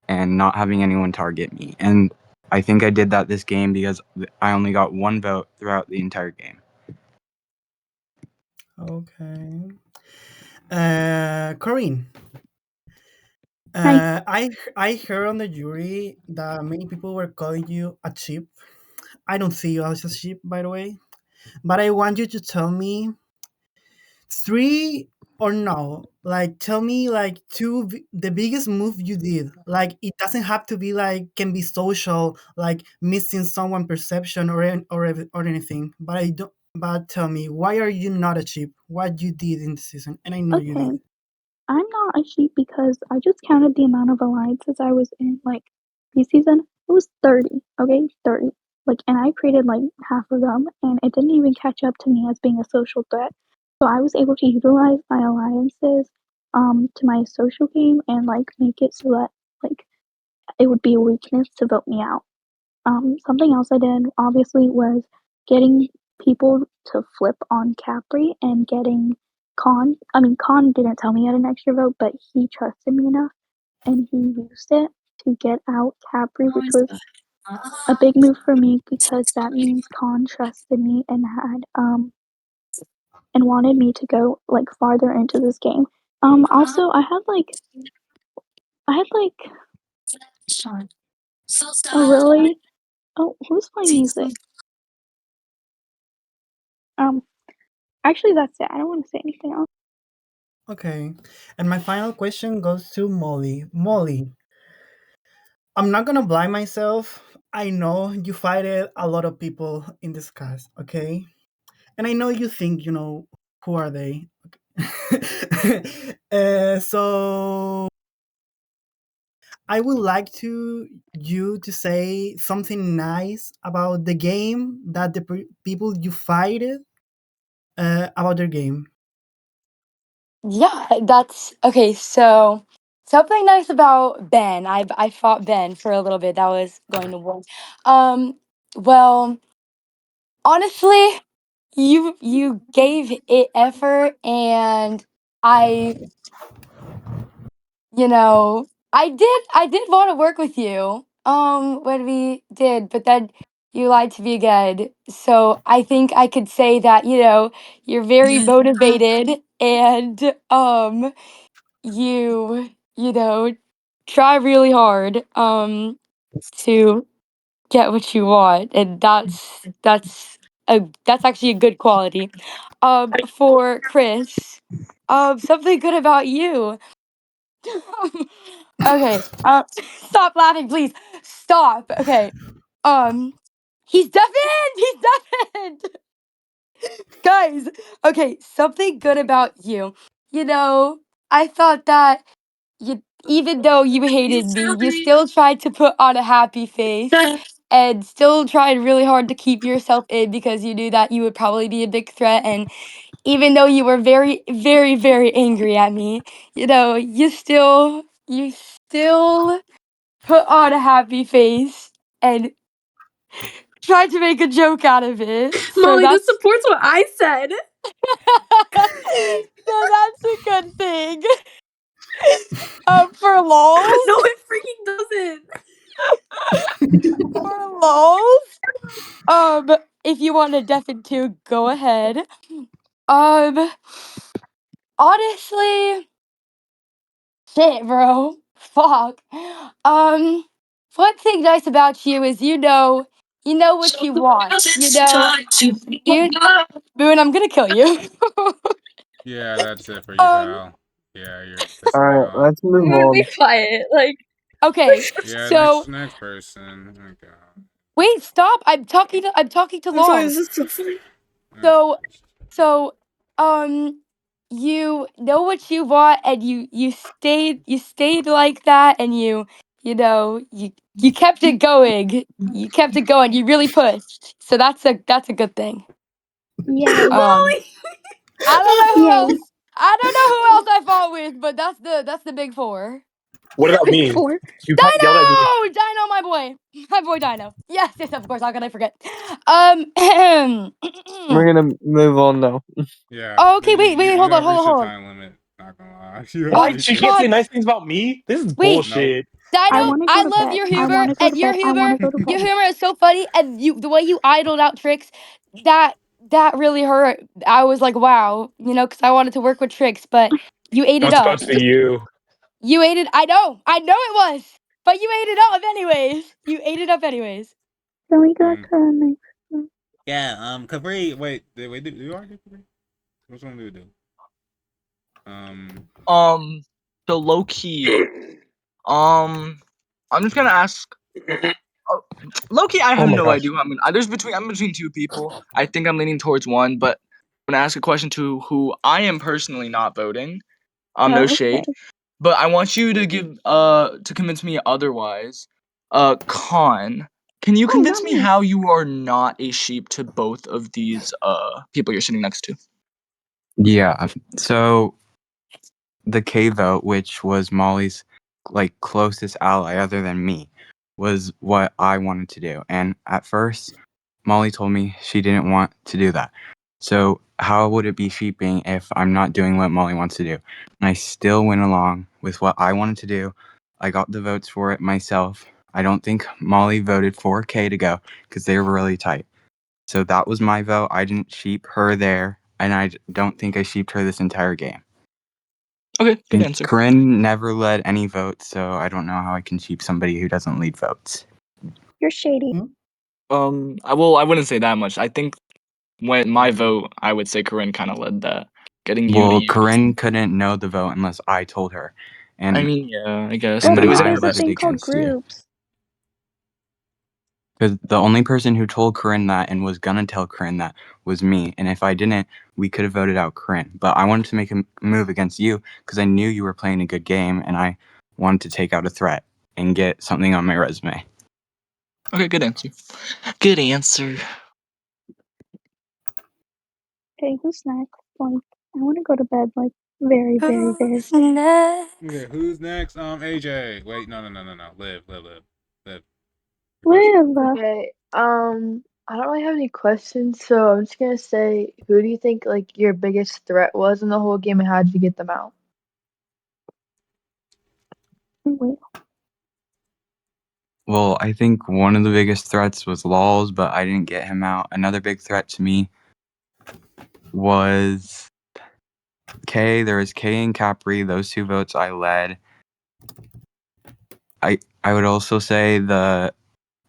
[SPEAKER 1] and not having anyone target me. And I think I did that this game because I only got one vote throughout the entire game.
[SPEAKER 8] Okay. Corinne.
[SPEAKER 3] Hi.
[SPEAKER 8] I heard on the jury that many people were calling you a chip. I don't see you as a chip, by the way. But I want you to tell me three or no. Like, tell me like the biggest move you did. Like, it doesn't have to be like can be social, like missing someone perception or anything. But I don't. But tell me, why are you not a chip? What you did in the season, and I know you
[SPEAKER 3] Okay.
[SPEAKER 8] did.
[SPEAKER 3] I'm not a sheep because I just counted the amount of alliances I was in, like, preseason. It was 30, okay? 30. Like, and I created, like, half of them, and it didn't even catch up to me as being a social threat. So I was able to utilize my alliances, to my social game and, like, make it so that, like, it would be a weakness to vote me out. Something else I did, obviously, was getting people to flip on Capri and getting Con didn't tell me he had an extra vote, but he trusted me enough and he used it to get out Capri, which was a big move for me because that means Con trusted me and had and wanted me to go like farther into this game. Also I had like a really who's playing music? Um Actually that's it. I don't want to say anything else.
[SPEAKER 8] Okay. And my final question goes to Molly. Molly, I'm not gonna blind myself. I know you fighted a lot of people in this cast, okay? And I know you think you know who are they. So I would like you to say something nice about the game that the people you fighted about their game.
[SPEAKER 5] Yeah, that's okay. So something nice about Ben. I fought Ben for a little bit. That was going to war. Um, well, honestly, you gave it effort, and I, I did want to work with you. When we did, but then you lied to me again. So I think I could say that you're very motivated and you try really hard to get what you want, and that's actually a good quality. For Chris, something good about you. Okay, stop laughing, please. Stop. Okay. um he's deafened. He's deafened. Guys, okay, something good about you. I thought that even though you hated me, you still tried to put on a happy face. and still tried really hard to keep yourself in because you knew that you would probably be a big threat. And even though you were very, very, very angry at me, you still put on a happy face and tried to make a joke out of it.
[SPEAKER 13] Molly, this supports what I said.
[SPEAKER 5] So that's a good thing. For lols?
[SPEAKER 13] No, it freaking doesn't.
[SPEAKER 5] For lols? If you want to deafen too, go ahead. Honestly, shit, bro. Fuck. One thing nice about you is you know what you want. Boone, I'm gonna kill you.
[SPEAKER 11] Yeah, that's it for you, pal. Yeah, you're pissing me
[SPEAKER 4] Alright,
[SPEAKER 11] off.
[SPEAKER 4] let's move
[SPEAKER 9] I'm gonna be
[SPEAKER 4] on.
[SPEAKER 9] quiet. Like,
[SPEAKER 5] Okay,
[SPEAKER 11] Yeah,
[SPEAKER 5] so
[SPEAKER 11] next person. Oh god.
[SPEAKER 5] wait, stop. I'm talking to
[SPEAKER 9] I'm sorry,
[SPEAKER 5] Long.
[SPEAKER 9] this is so funny.
[SPEAKER 5] So, you know what you want, and you stayed like that, and you kept it going. You kept it going. You really pushed. So that's a good thing.
[SPEAKER 9] Yay.
[SPEAKER 13] Molly.
[SPEAKER 5] I don't know who
[SPEAKER 9] Yay.
[SPEAKER 5] else. I don't know who else I fought with, but that's the big four.
[SPEAKER 2] What about me?
[SPEAKER 9] Four.
[SPEAKER 2] You yelled at me.
[SPEAKER 5] Dino, my boy Dino. Yes, of course. How can I forget?
[SPEAKER 4] We're gonna move on now.
[SPEAKER 11] Yeah.
[SPEAKER 5] Oh, okay, wait,
[SPEAKER 11] You
[SPEAKER 5] hold on,
[SPEAKER 11] have reached your
[SPEAKER 5] hold on.
[SPEAKER 11] time limit. Not gonna lie. You have
[SPEAKER 2] What?
[SPEAKER 11] reached
[SPEAKER 2] You
[SPEAKER 11] your
[SPEAKER 2] can't say
[SPEAKER 5] Fuck.
[SPEAKER 2] nice things about me? This is
[SPEAKER 5] Wait,
[SPEAKER 2] bullshit.
[SPEAKER 5] Dino,
[SPEAKER 8] I wanna go
[SPEAKER 5] I
[SPEAKER 8] to
[SPEAKER 5] love
[SPEAKER 8] bed.
[SPEAKER 5] your
[SPEAKER 8] I
[SPEAKER 5] humor,
[SPEAKER 8] wanna go
[SPEAKER 5] and
[SPEAKER 8] to
[SPEAKER 5] your
[SPEAKER 8] bed. I wanna
[SPEAKER 5] humor,
[SPEAKER 8] go to
[SPEAKER 5] your
[SPEAKER 8] bed.
[SPEAKER 5] humor is so funny, and the way you idled out tricks, that really hurt. I was like, wow, because I wanted to work with tricks, but you ate it
[SPEAKER 2] That's
[SPEAKER 5] up.
[SPEAKER 2] guts to you.
[SPEAKER 5] You ate it. I know it was, but you ate it up anyways. You ate it up anyways.
[SPEAKER 8] Can we go to the next one?
[SPEAKER 11] Yeah, Capri, wait, do you already do Capri? Which one do we do?
[SPEAKER 14] So low key, I'm just gonna ask. Low key, I
[SPEAKER 2] Oh
[SPEAKER 14] have
[SPEAKER 2] my
[SPEAKER 14] no
[SPEAKER 2] gosh.
[SPEAKER 14] idea. I'm between two people. I think I'm leaning towards one, but I'm gonna ask a question to who I am personally not voting. No shade, but I want you to to convince me otherwise. Con, can you convince me how you are not a sheep to both of these people you're sitting next to?
[SPEAKER 1] Yeah. So the K vote, which was Molly's closest ally other than me, was what I wanted to do. And at first, Molly told me she didn't want to do that. So how would it be sheeping if I'm not doing what Molly wants to do? And I still went along with what I wanted to do. I got the votes for it myself. I don't think Molly voted for K to go because they were really tight. So that was my vote. I didn't sheep her there, and I don't think I sheeped her this entire game.
[SPEAKER 14] Okay, good answer.
[SPEAKER 1] Corinne never led any votes, so I don't know how I can sheep somebody who doesn't lead votes.
[SPEAKER 8] You're shady.
[SPEAKER 14] I wouldn't say that much. I think when my vote, I would say Corinne kind of led that, getting you to
[SPEAKER 1] Well,
[SPEAKER 14] use.
[SPEAKER 1] Corinne couldn't know the vote unless I told her, and
[SPEAKER 14] I mean, yeah, I guess,
[SPEAKER 1] and
[SPEAKER 14] but
[SPEAKER 1] then
[SPEAKER 14] it was
[SPEAKER 1] I
[SPEAKER 8] There's a
[SPEAKER 1] led it
[SPEAKER 8] thing called
[SPEAKER 1] against you.
[SPEAKER 8] groups.
[SPEAKER 1] Because the only person who told Corinne that and was gonna tell Corinne that was me, and if I didn't, we could have voted out Corinne. But I wanted to make a move against you because I knew you were playing a good game, and I wanted to take out a threat and get something on my resume.
[SPEAKER 14] Okay, good answer. Good answer.
[SPEAKER 8] Okay, who's next? Like, I wanna go to bed, like, very, very, very.
[SPEAKER 5] Who's next?
[SPEAKER 11] Okay, who's next? AJ. Wait, no. Liv.
[SPEAKER 8] Liv.
[SPEAKER 15] Okay. I don't really have any questions, so I'm just gonna say, who do you think your biggest threat was in the whole game, and how did you get them out?
[SPEAKER 8] Wait.
[SPEAKER 1] Well, I think one of the biggest threats was Laws, but I didn't get him out. Another big threat to me was K. There was K and Capri. Those two votes I led. I would also say the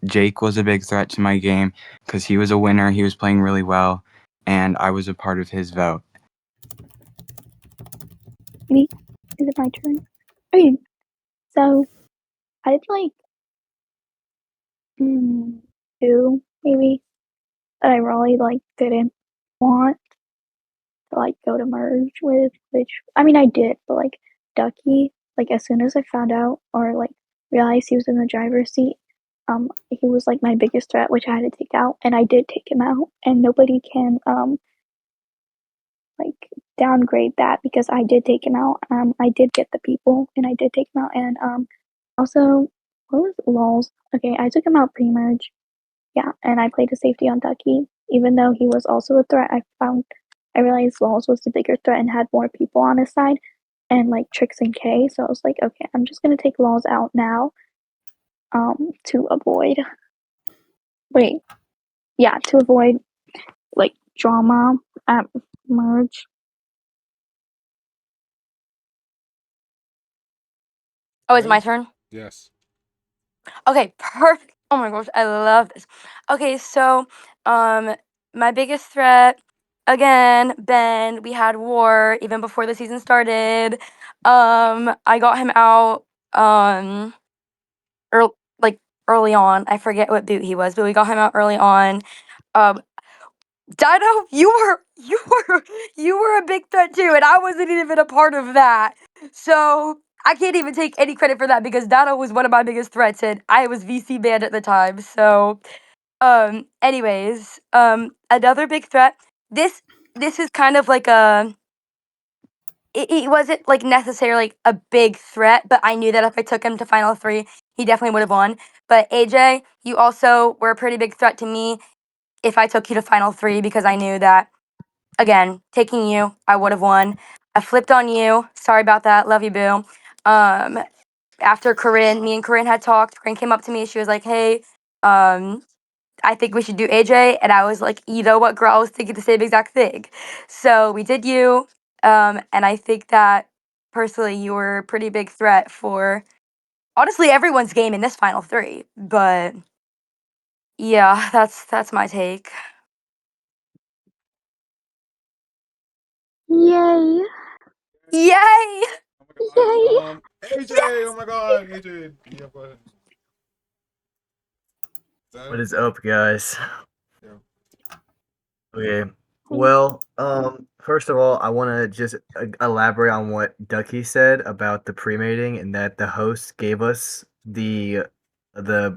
[SPEAKER 1] Jake was a big threat to my game because he was a winner. He was playing really well, and I was a part of his vote.
[SPEAKER 8] Me? Is it my turn? Okay. So, I had two maybe that I really didn't want to go to merge with, which I mean I did, but Ducky, as soon as I found out or realized he was in the driver's seat,
[SPEAKER 16] he was like my biggest threat, which I had to take out, and I did take him out, and nobody can like downgrade that because I did take him out. I did get the people, and I did take him out, and also what was LOLs? Okay, I took him out pre-merge. Yeah, and I played a safety on Ducky, even though he was also a threat. I realized LOLs was the bigger threat and had more people on his side, and like Tricks and K. So I was like, okay, I'm just gonna take LOLs out now, to avoid. Wait, yeah, to avoid like drama at merge.
[SPEAKER 5] Oh, it's my turn?
[SPEAKER 11] Yes.
[SPEAKER 5] Okay, perfect. Oh my gosh, I love this. Okay, so my biggest threat, again, Ben, we had war even before the season started. I got him out early, like early on. I forget what boot he was, but we got him out early on. Um Dido, you were a big threat too, and I wasn't even a part of that. So I can't even take any credit for that because Dido was one of my biggest threats, and I was VC banned at the time. So, anyways, another big threat. This is kind of like a. It wasn't like necessarily a big threat, but I knew that if I took him to final three, he definitely would have won. But AJ, you also were a pretty big threat to me if I took you to final three because I knew that, again, taking you, I would have won. I flipped on you. Sorry about that. Love you, boo. After Corinne, me and Corinne had talked. Corinne came up to me. She was like, "Hey, I think we should do AJ." And I was like, "You know what, girl? I was thinking the same exact thing." So we did you. And I think that personally, you were a pretty big threat for honestly everyone's game in this final three. But yeah, that's my take.
[SPEAKER 16] Yay!
[SPEAKER 5] Yay!
[SPEAKER 16] Yay!
[SPEAKER 11] AJ, oh my god, AJ. Yeah, go ahead.
[SPEAKER 17] What is up, guys?
[SPEAKER 11] Yeah.
[SPEAKER 17] Okay. Well, first of all, I want to just elaborate on what Ducky said about the pre-mating and that the host gave us the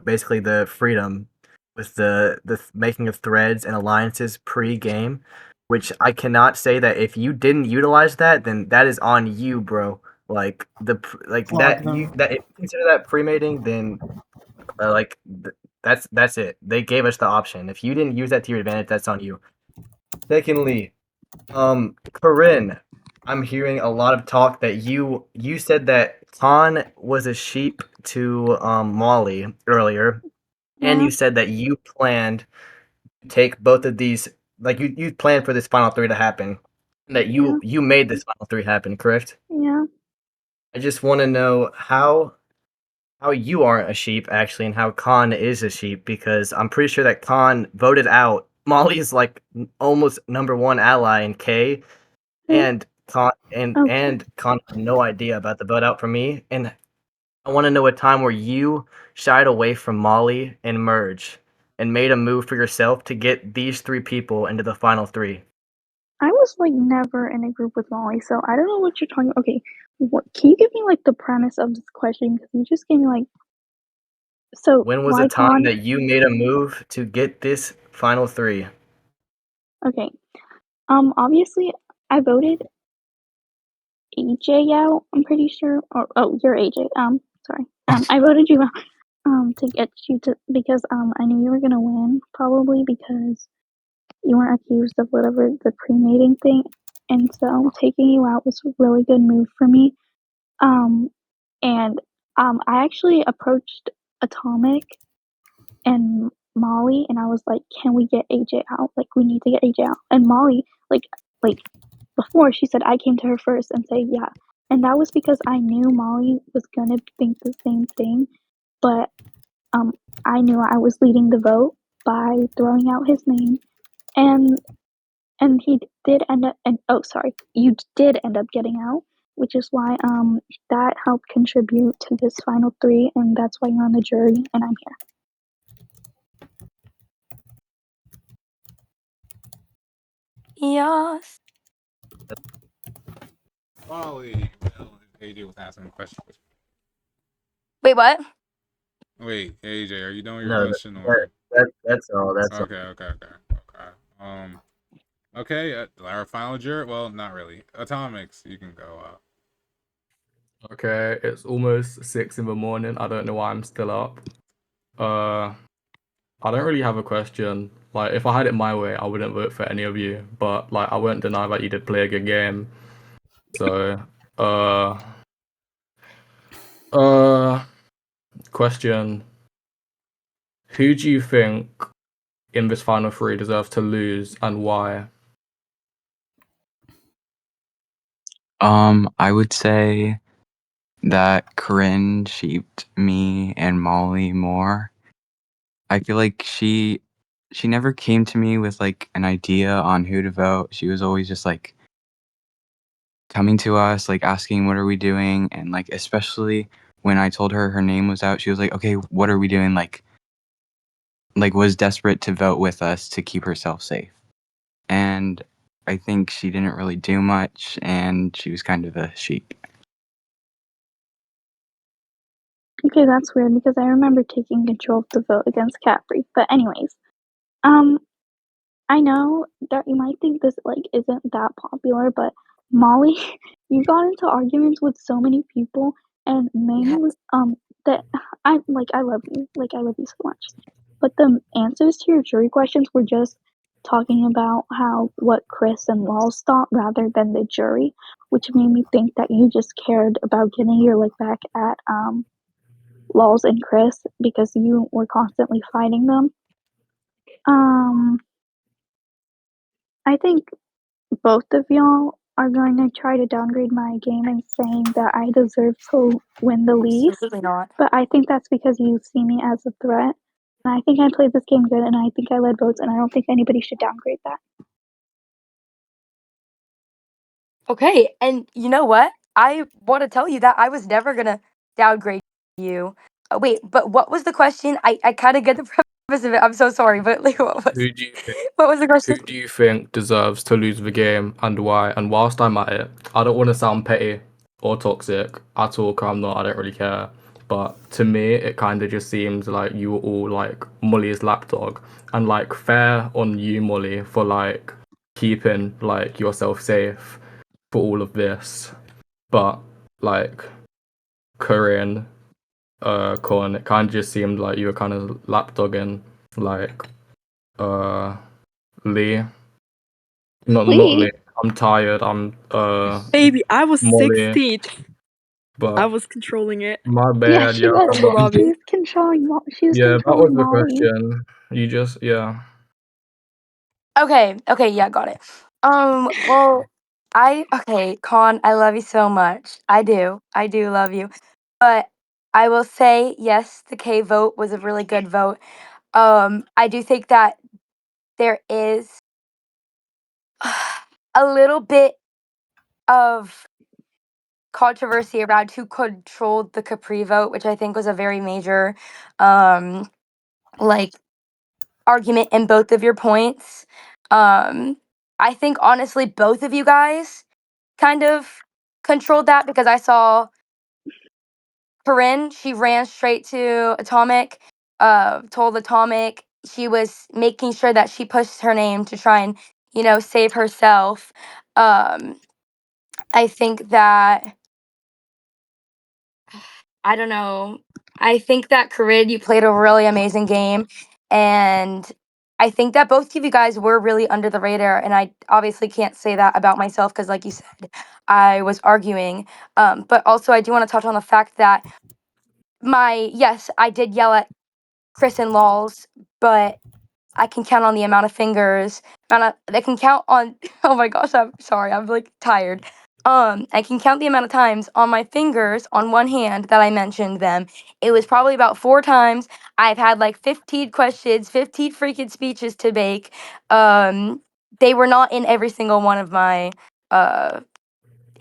[SPEAKER 17] basically the freedom with the making of threads and alliances pre-game, which I cannot say that if you didn't utilize that, then that is on you, bro. Like like
[SPEAKER 8] Fuck
[SPEAKER 17] that
[SPEAKER 8] them.
[SPEAKER 17] that if you consider that pre-mating, then like that's it. They gave us the option. If you didn't use that to your advantage, that's on you. Secondly, Corinne, I'm hearing a lot of talk that you said that Khan was a sheep to Molly earlier, and
[SPEAKER 16] Yeah.
[SPEAKER 17] you said that you planned to take both of these, like you planned for this final three to happen, and that
[SPEAKER 16] Yeah.
[SPEAKER 17] you made this final three happen, correct?
[SPEAKER 16] Yeah.
[SPEAKER 17] I just want to know how you aren't a sheep actually, and how Khan is a sheep, because I'm pretty sure that Khan voted out Molly's like almost number one ally in K, and Khan
[SPEAKER 16] Okay.
[SPEAKER 17] and Khan had no idea about the vote out from me, and I want to know a time where you shied away from Molly and Merge and made a move for yourself to get these three people into the final three.
[SPEAKER 16] I was like never in a group with Molly, so I don't know what you're talking. Okay, what can you give me like the premise of this question? Because you just gave me like. So
[SPEAKER 17] When was the
[SPEAKER 16] why
[SPEAKER 17] time
[SPEAKER 16] Con?
[SPEAKER 17] that you made a move to get this final three?
[SPEAKER 16] Okay. Obviously, I voted AJ out. I'm pretty sure. Oh, you're AJ. Sorry. I voted you out. To get you to because I knew you were gonna win probably because you weren't accused of whatever the pre-mating thing, and so taking you out was a really good move for me. Um, and I actually approached Atomic and Molly, and I was like, "Can we get AJ out? Like, we need to get AJ out." And Molly, like before, she said I came to her first and say yeah, and that was because I knew Molly was gonna think the same thing, but I knew I was leading the vote by throwing out his name, and he did end up. And oh, sorry, you did end up getting out, which is why that helped contribute to this final three, and that's why you're on the jury, and I'm here.
[SPEAKER 5] Yes.
[SPEAKER 11] Molly, AJ was asking questions.
[SPEAKER 5] Wait, what?
[SPEAKER 11] Wait, AJ, are you done with your
[SPEAKER 17] No,
[SPEAKER 11] question or?
[SPEAKER 17] that's all. That's all.
[SPEAKER 11] Okay. Okay. Our final juror. Well, not really. Atomics, you can go.
[SPEAKER 18] Okay, it's almost 6 in the morning. I don't know why I'm still up. I don't really have a question. Like, if I had it my way, I wouldn't vote for any of you. But like, I won't deny that you did play a good game. So, question: who do you think in this final three deserves to lose, and why?
[SPEAKER 1] I would say that Corinne sheeped me and Molly more. I feel like she never came to me with like an idea on who to vote. She was always just like coming to us, like asking what are we doing, and like especially when I told her name was out, she was like, "Okay, what are we doing?" Like was desperate to vote with us to keep herself safe. And I think she didn't really do much, and she was kind of a sheep.
[SPEAKER 16] Okay, that's weird because I remember taking control of the vote against Caffrey. But anyways, um, I know that you might think this like isn't that popular, but Molly, you got into arguments with so many people and mainly that I love you. Like I love you so much. But the answers to your jury questions were just talking about how what Chris and Laws thought rather than the jury, which made me think that you just cared about getting your like back at Laws and Chris because you were constantly fighting them. I think both of y'all are going to try to downgrade my game and saying that I deserve to win the least.
[SPEAKER 5] Absolutely not.
[SPEAKER 16] But I think that's because you see me as a threat. And I think I played this game good and I think I led votes and I don't think anybody should downgrade that.
[SPEAKER 5] Okay, and you know what? I want to tell you that I was never gonna downgrade you. Wait, but what was the question? I kind of get the premise of it. I'm so sorry, but like, what was
[SPEAKER 18] Who do you think?
[SPEAKER 5] what was the question?
[SPEAKER 18] Who do you think deserves to lose the game and why? And whilst I'm at it, I don't want to sound petty or toxic at all, 'cause I'm not. I don't really care. But to me, it kind of just seems like you were all like Molly's lapdog, and like fair on you, Molly, for like keeping like yourself safe for all of this. But like Corinne, Con, it kind of just seemed like you were kind of lapdogging like Lee. Not
[SPEAKER 16] Lee?
[SPEAKER 18] Lee. I'm tired. I'm
[SPEAKER 19] Baby, I was
[SPEAKER 18] Molly.
[SPEAKER 19] 16th.
[SPEAKER 18] But
[SPEAKER 19] I was controlling it.
[SPEAKER 18] my
[SPEAKER 16] Yeah,
[SPEAKER 18] bad.
[SPEAKER 16] she
[SPEAKER 18] Yeah,
[SPEAKER 16] was.
[SPEAKER 18] come on.
[SPEAKER 16] She was controlling. She was
[SPEAKER 18] Yeah, that was
[SPEAKER 16] controlling
[SPEAKER 18] the
[SPEAKER 16] Molly.
[SPEAKER 18] question. You just
[SPEAKER 5] Okay, yeah, got it. Well, okay, Con, I love you so much. I do love you. But I will say, yes, the K vote was a really good vote. I do think that there is a little bit of controversy around who controlled the Capri vote, which I think was a very major, like argument in both of your points. I think honestly, both of you guys kind of controlled that because I saw Corinne, she ran straight to Atomic, told Atomic she was making sure that she pushed her name to try and, save herself. I think that, I don't know, I think that Corinne, you played a really amazing game. And I think that both of you guys were really under the radar. And I obviously can't say that about myself because, like you said, I was arguing. But also, I do want to touch on the fact that yes, I did yell at Chris and Laws, but I can count on the amount of fingers. I can count on. Oh my gosh, I'm sorry. I'm like tired. I can count the amount of times on my fingers on one hand that I mentioned them. It was probably about 4 times. I've had like 15 questions, 15 freaking speeches to make. They were not in every single one of my uh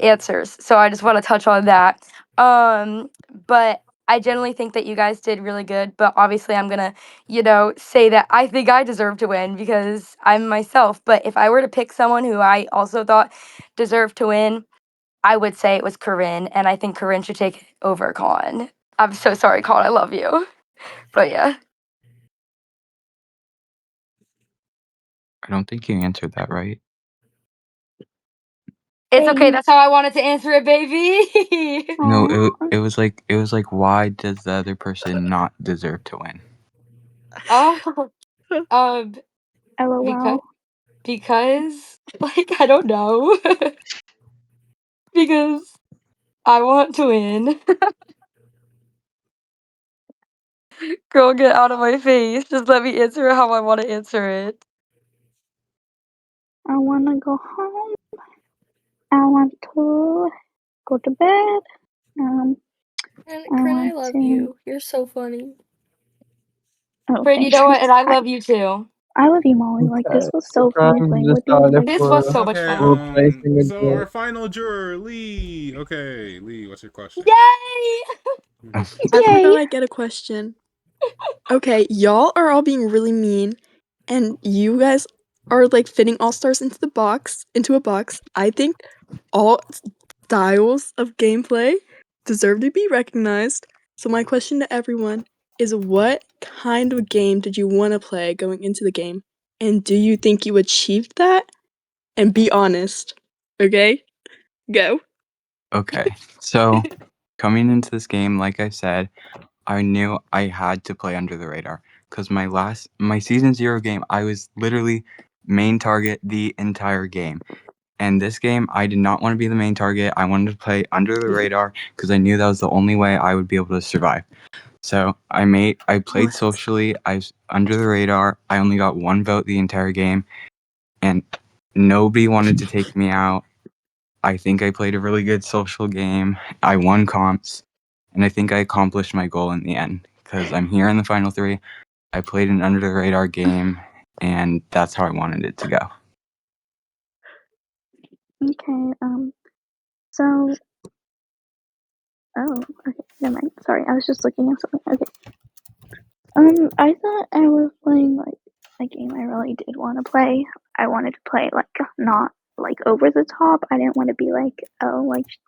[SPEAKER 5] answers. So I just want to touch on that. But I generally think that you guys did really good, but obviously I'm gonna, say that I think I deserve to win because I'm myself. But if I were to pick someone who I also thought deserved to win, I would say it was Corinne, and I think Corinne should take over Colin. I'm so sorry, Colin. I love you. But yeah.
[SPEAKER 1] I don't think you answered that right.
[SPEAKER 5] It's okay. That's how I wanted to answer it, baby.
[SPEAKER 1] No, it was like why does the other person not deserve to win?
[SPEAKER 5] Oh, um, because like I don't know, because I want to win. Girl, get out of my face. Just let me answer it how I want to answer it.
[SPEAKER 16] I want to go home. I want to go to bed.
[SPEAKER 5] And Corinne, I love you. You're so funny. Corinne, you
[SPEAKER 16] thanks.
[SPEAKER 5] know what? And I love you too.
[SPEAKER 16] I love you, Molly. Like this was so fun playing with you. Like,
[SPEAKER 5] This was so much
[SPEAKER 11] Okay,
[SPEAKER 5] fun.
[SPEAKER 11] so our final juror, Lee. Okay, Lee, what's your question?
[SPEAKER 5] Yay!
[SPEAKER 19] I thought I'd get a question. Okay, y'all are all being really mean, and you guys are like fitting all stars into a box. I think all styles of gameplay deserve to be recognized. So my question to everyone is, what kind of game did you want to play going into the game? And do you think you achieved that? And be honest. Okay? Go.
[SPEAKER 1] Okay. So, coming into this game, like I said, I knew I had to play under the radar cuz my season 0 game, I was literally main target the entire game. And this game, I did not want to be the main target. I wanted to play under the radar cuz I knew that was the only way I would be able to survive. So, I played socially. I was under the radar. I only got 1 vote the entire game and nobody wanted to take me out. I think I played a really good social game. I won comps, and I think I accomplished my goal in the end because I'm here in the final 3. I played an under the radar game, and that's how I wanted it to go.
[SPEAKER 16] okay. So. Oh, okay. Never mind. Sorry, I was just looking at something. Okay. I thought I was playing like a game I really did want to play. I wanted to play like not like over the top. I didn't want to be like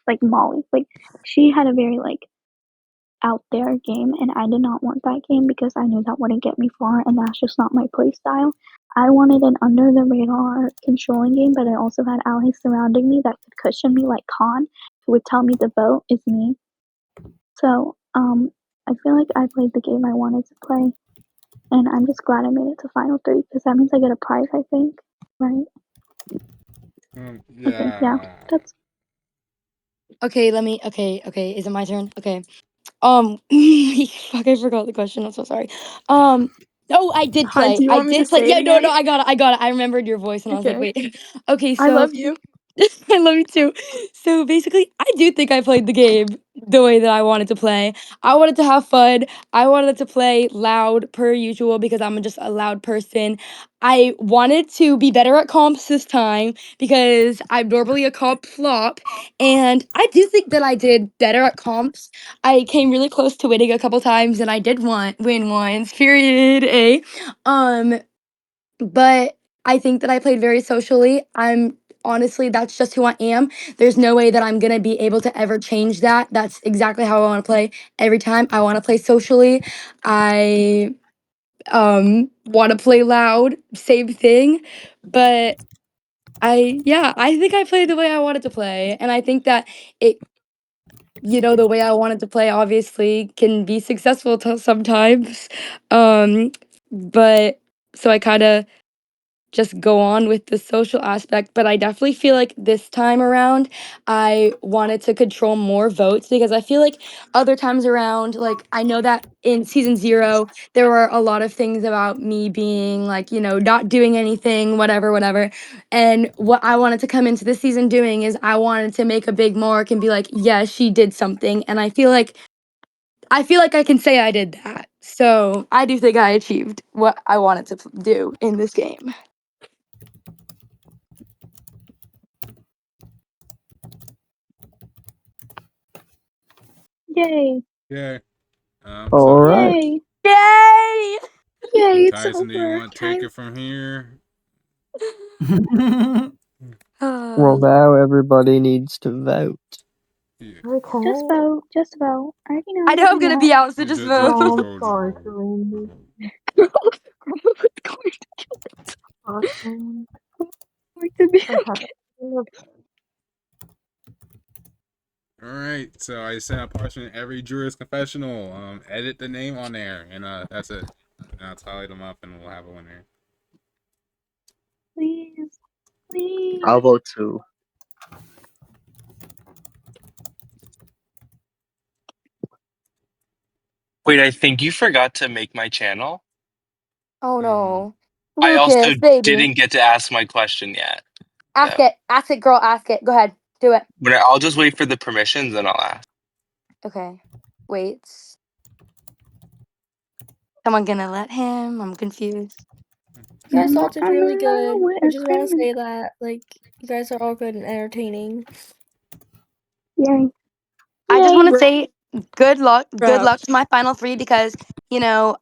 [SPEAKER 16] like Molly. Like she had a very like out there game, and I did not want that game because I knew that wouldn't get me far, and that's just not my play style. I wanted an under the radar controlling game, but I also had allies surrounding me that could cushion me, like Khan, who would tell me the vote is me. So, I feel like I played the game I wanted to play, and I'm just glad I made it to Final 3 because that means I get a prize, I think, right?
[SPEAKER 11] Yeah.
[SPEAKER 16] Okay, yeah, that's.
[SPEAKER 5] Okay, okay, is it my turn? Okay. Fuck, I forgot the question. I'm so sorry. Oh, I did
[SPEAKER 19] Hi,
[SPEAKER 5] play.
[SPEAKER 19] do you
[SPEAKER 5] I
[SPEAKER 19] want me to
[SPEAKER 5] did play.
[SPEAKER 19] say it
[SPEAKER 5] Yeah, no,
[SPEAKER 19] again?
[SPEAKER 5] I got it. I got it. I remembered your voice, and I was like,
[SPEAKER 19] Okay.
[SPEAKER 5] wait. Okay,
[SPEAKER 19] I
[SPEAKER 5] so
[SPEAKER 19] love you.
[SPEAKER 5] I love you too. So basically, I do think I played the game the way that I wanted to play. I wanted to have fun. I wanted to play loud per usual because I'm just a loud person. I wanted to be better at comps this time because I'm normally a comp flop. And I do think that I did better at comps. I came really close to winning a couple times and I did win once, period. But I think that I played very socially. Honestly, that's just who I am. There's no way that I'm gonna be able to ever change that. That's exactly how I want to play every time. I want to play socially. I want to play loud. Same thing. But I think I played the way I wanted to play, and I think that it. The way I wanted to play obviously can be successful sometimes. But so I kind of just go on with the social aspect. But I definitely feel like this time around, I wanted to control more votes because I feel like other times around, like I know that in season 0, there were a lot of things about me being like, not doing anything, whatever, whatever. And what I wanted to come into this season doing is I wanted to make a big mark and be like, yeah, she did something. And I feel like I can say I did that. So I do think I achieved what I wanted to do in this game.
[SPEAKER 16] Yay!
[SPEAKER 11] Yeah.
[SPEAKER 4] All right.
[SPEAKER 16] Yay!
[SPEAKER 5] Yay!
[SPEAKER 16] Yay! It's
[SPEAKER 11] Tyson, do you
[SPEAKER 16] over.
[SPEAKER 11] want to take it from here?
[SPEAKER 4] Well, now everybody needs to vote.
[SPEAKER 10] Okay.
[SPEAKER 16] Just vote. Just vote. I already know.
[SPEAKER 5] I know I'm gonna be out, so just vote.
[SPEAKER 10] Oh, I'm sorry, Corinne. Awesome. Okay.
[SPEAKER 11] All right, so I sent a portion of every juror's confessional. Edit the name on there, and that's it. And I'll tally them up, and we'll have a winner.
[SPEAKER 16] Please. Please.
[SPEAKER 17] I'll vote 2.
[SPEAKER 2] Wait, I think you forgot to make my channel.
[SPEAKER 5] Oh no.
[SPEAKER 2] I also
[SPEAKER 5] Lucas, baby.
[SPEAKER 2] didn't get to ask my question yet.
[SPEAKER 5] Ask it. Ask it, girl. Ask it. Go ahead. Do it.
[SPEAKER 2] I'll just wait for the permissions and I'll ask.
[SPEAKER 5] Okay. Wait. Someone gonna let him? I'm confused.
[SPEAKER 16] You
[SPEAKER 20] guys all did really good. I just want to
[SPEAKER 16] agreement.
[SPEAKER 20] say that, like, you guys are all good and entertaining.
[SPEAKER 16] Yay.
[SPEAKER 5] I just want to
[SPEAKER 20] Yay.
[SPEAKER 5] say good luck. Good
[SPEAKER 20] Rap.
[SPEAKER 5] luck to my final 3 because, you know,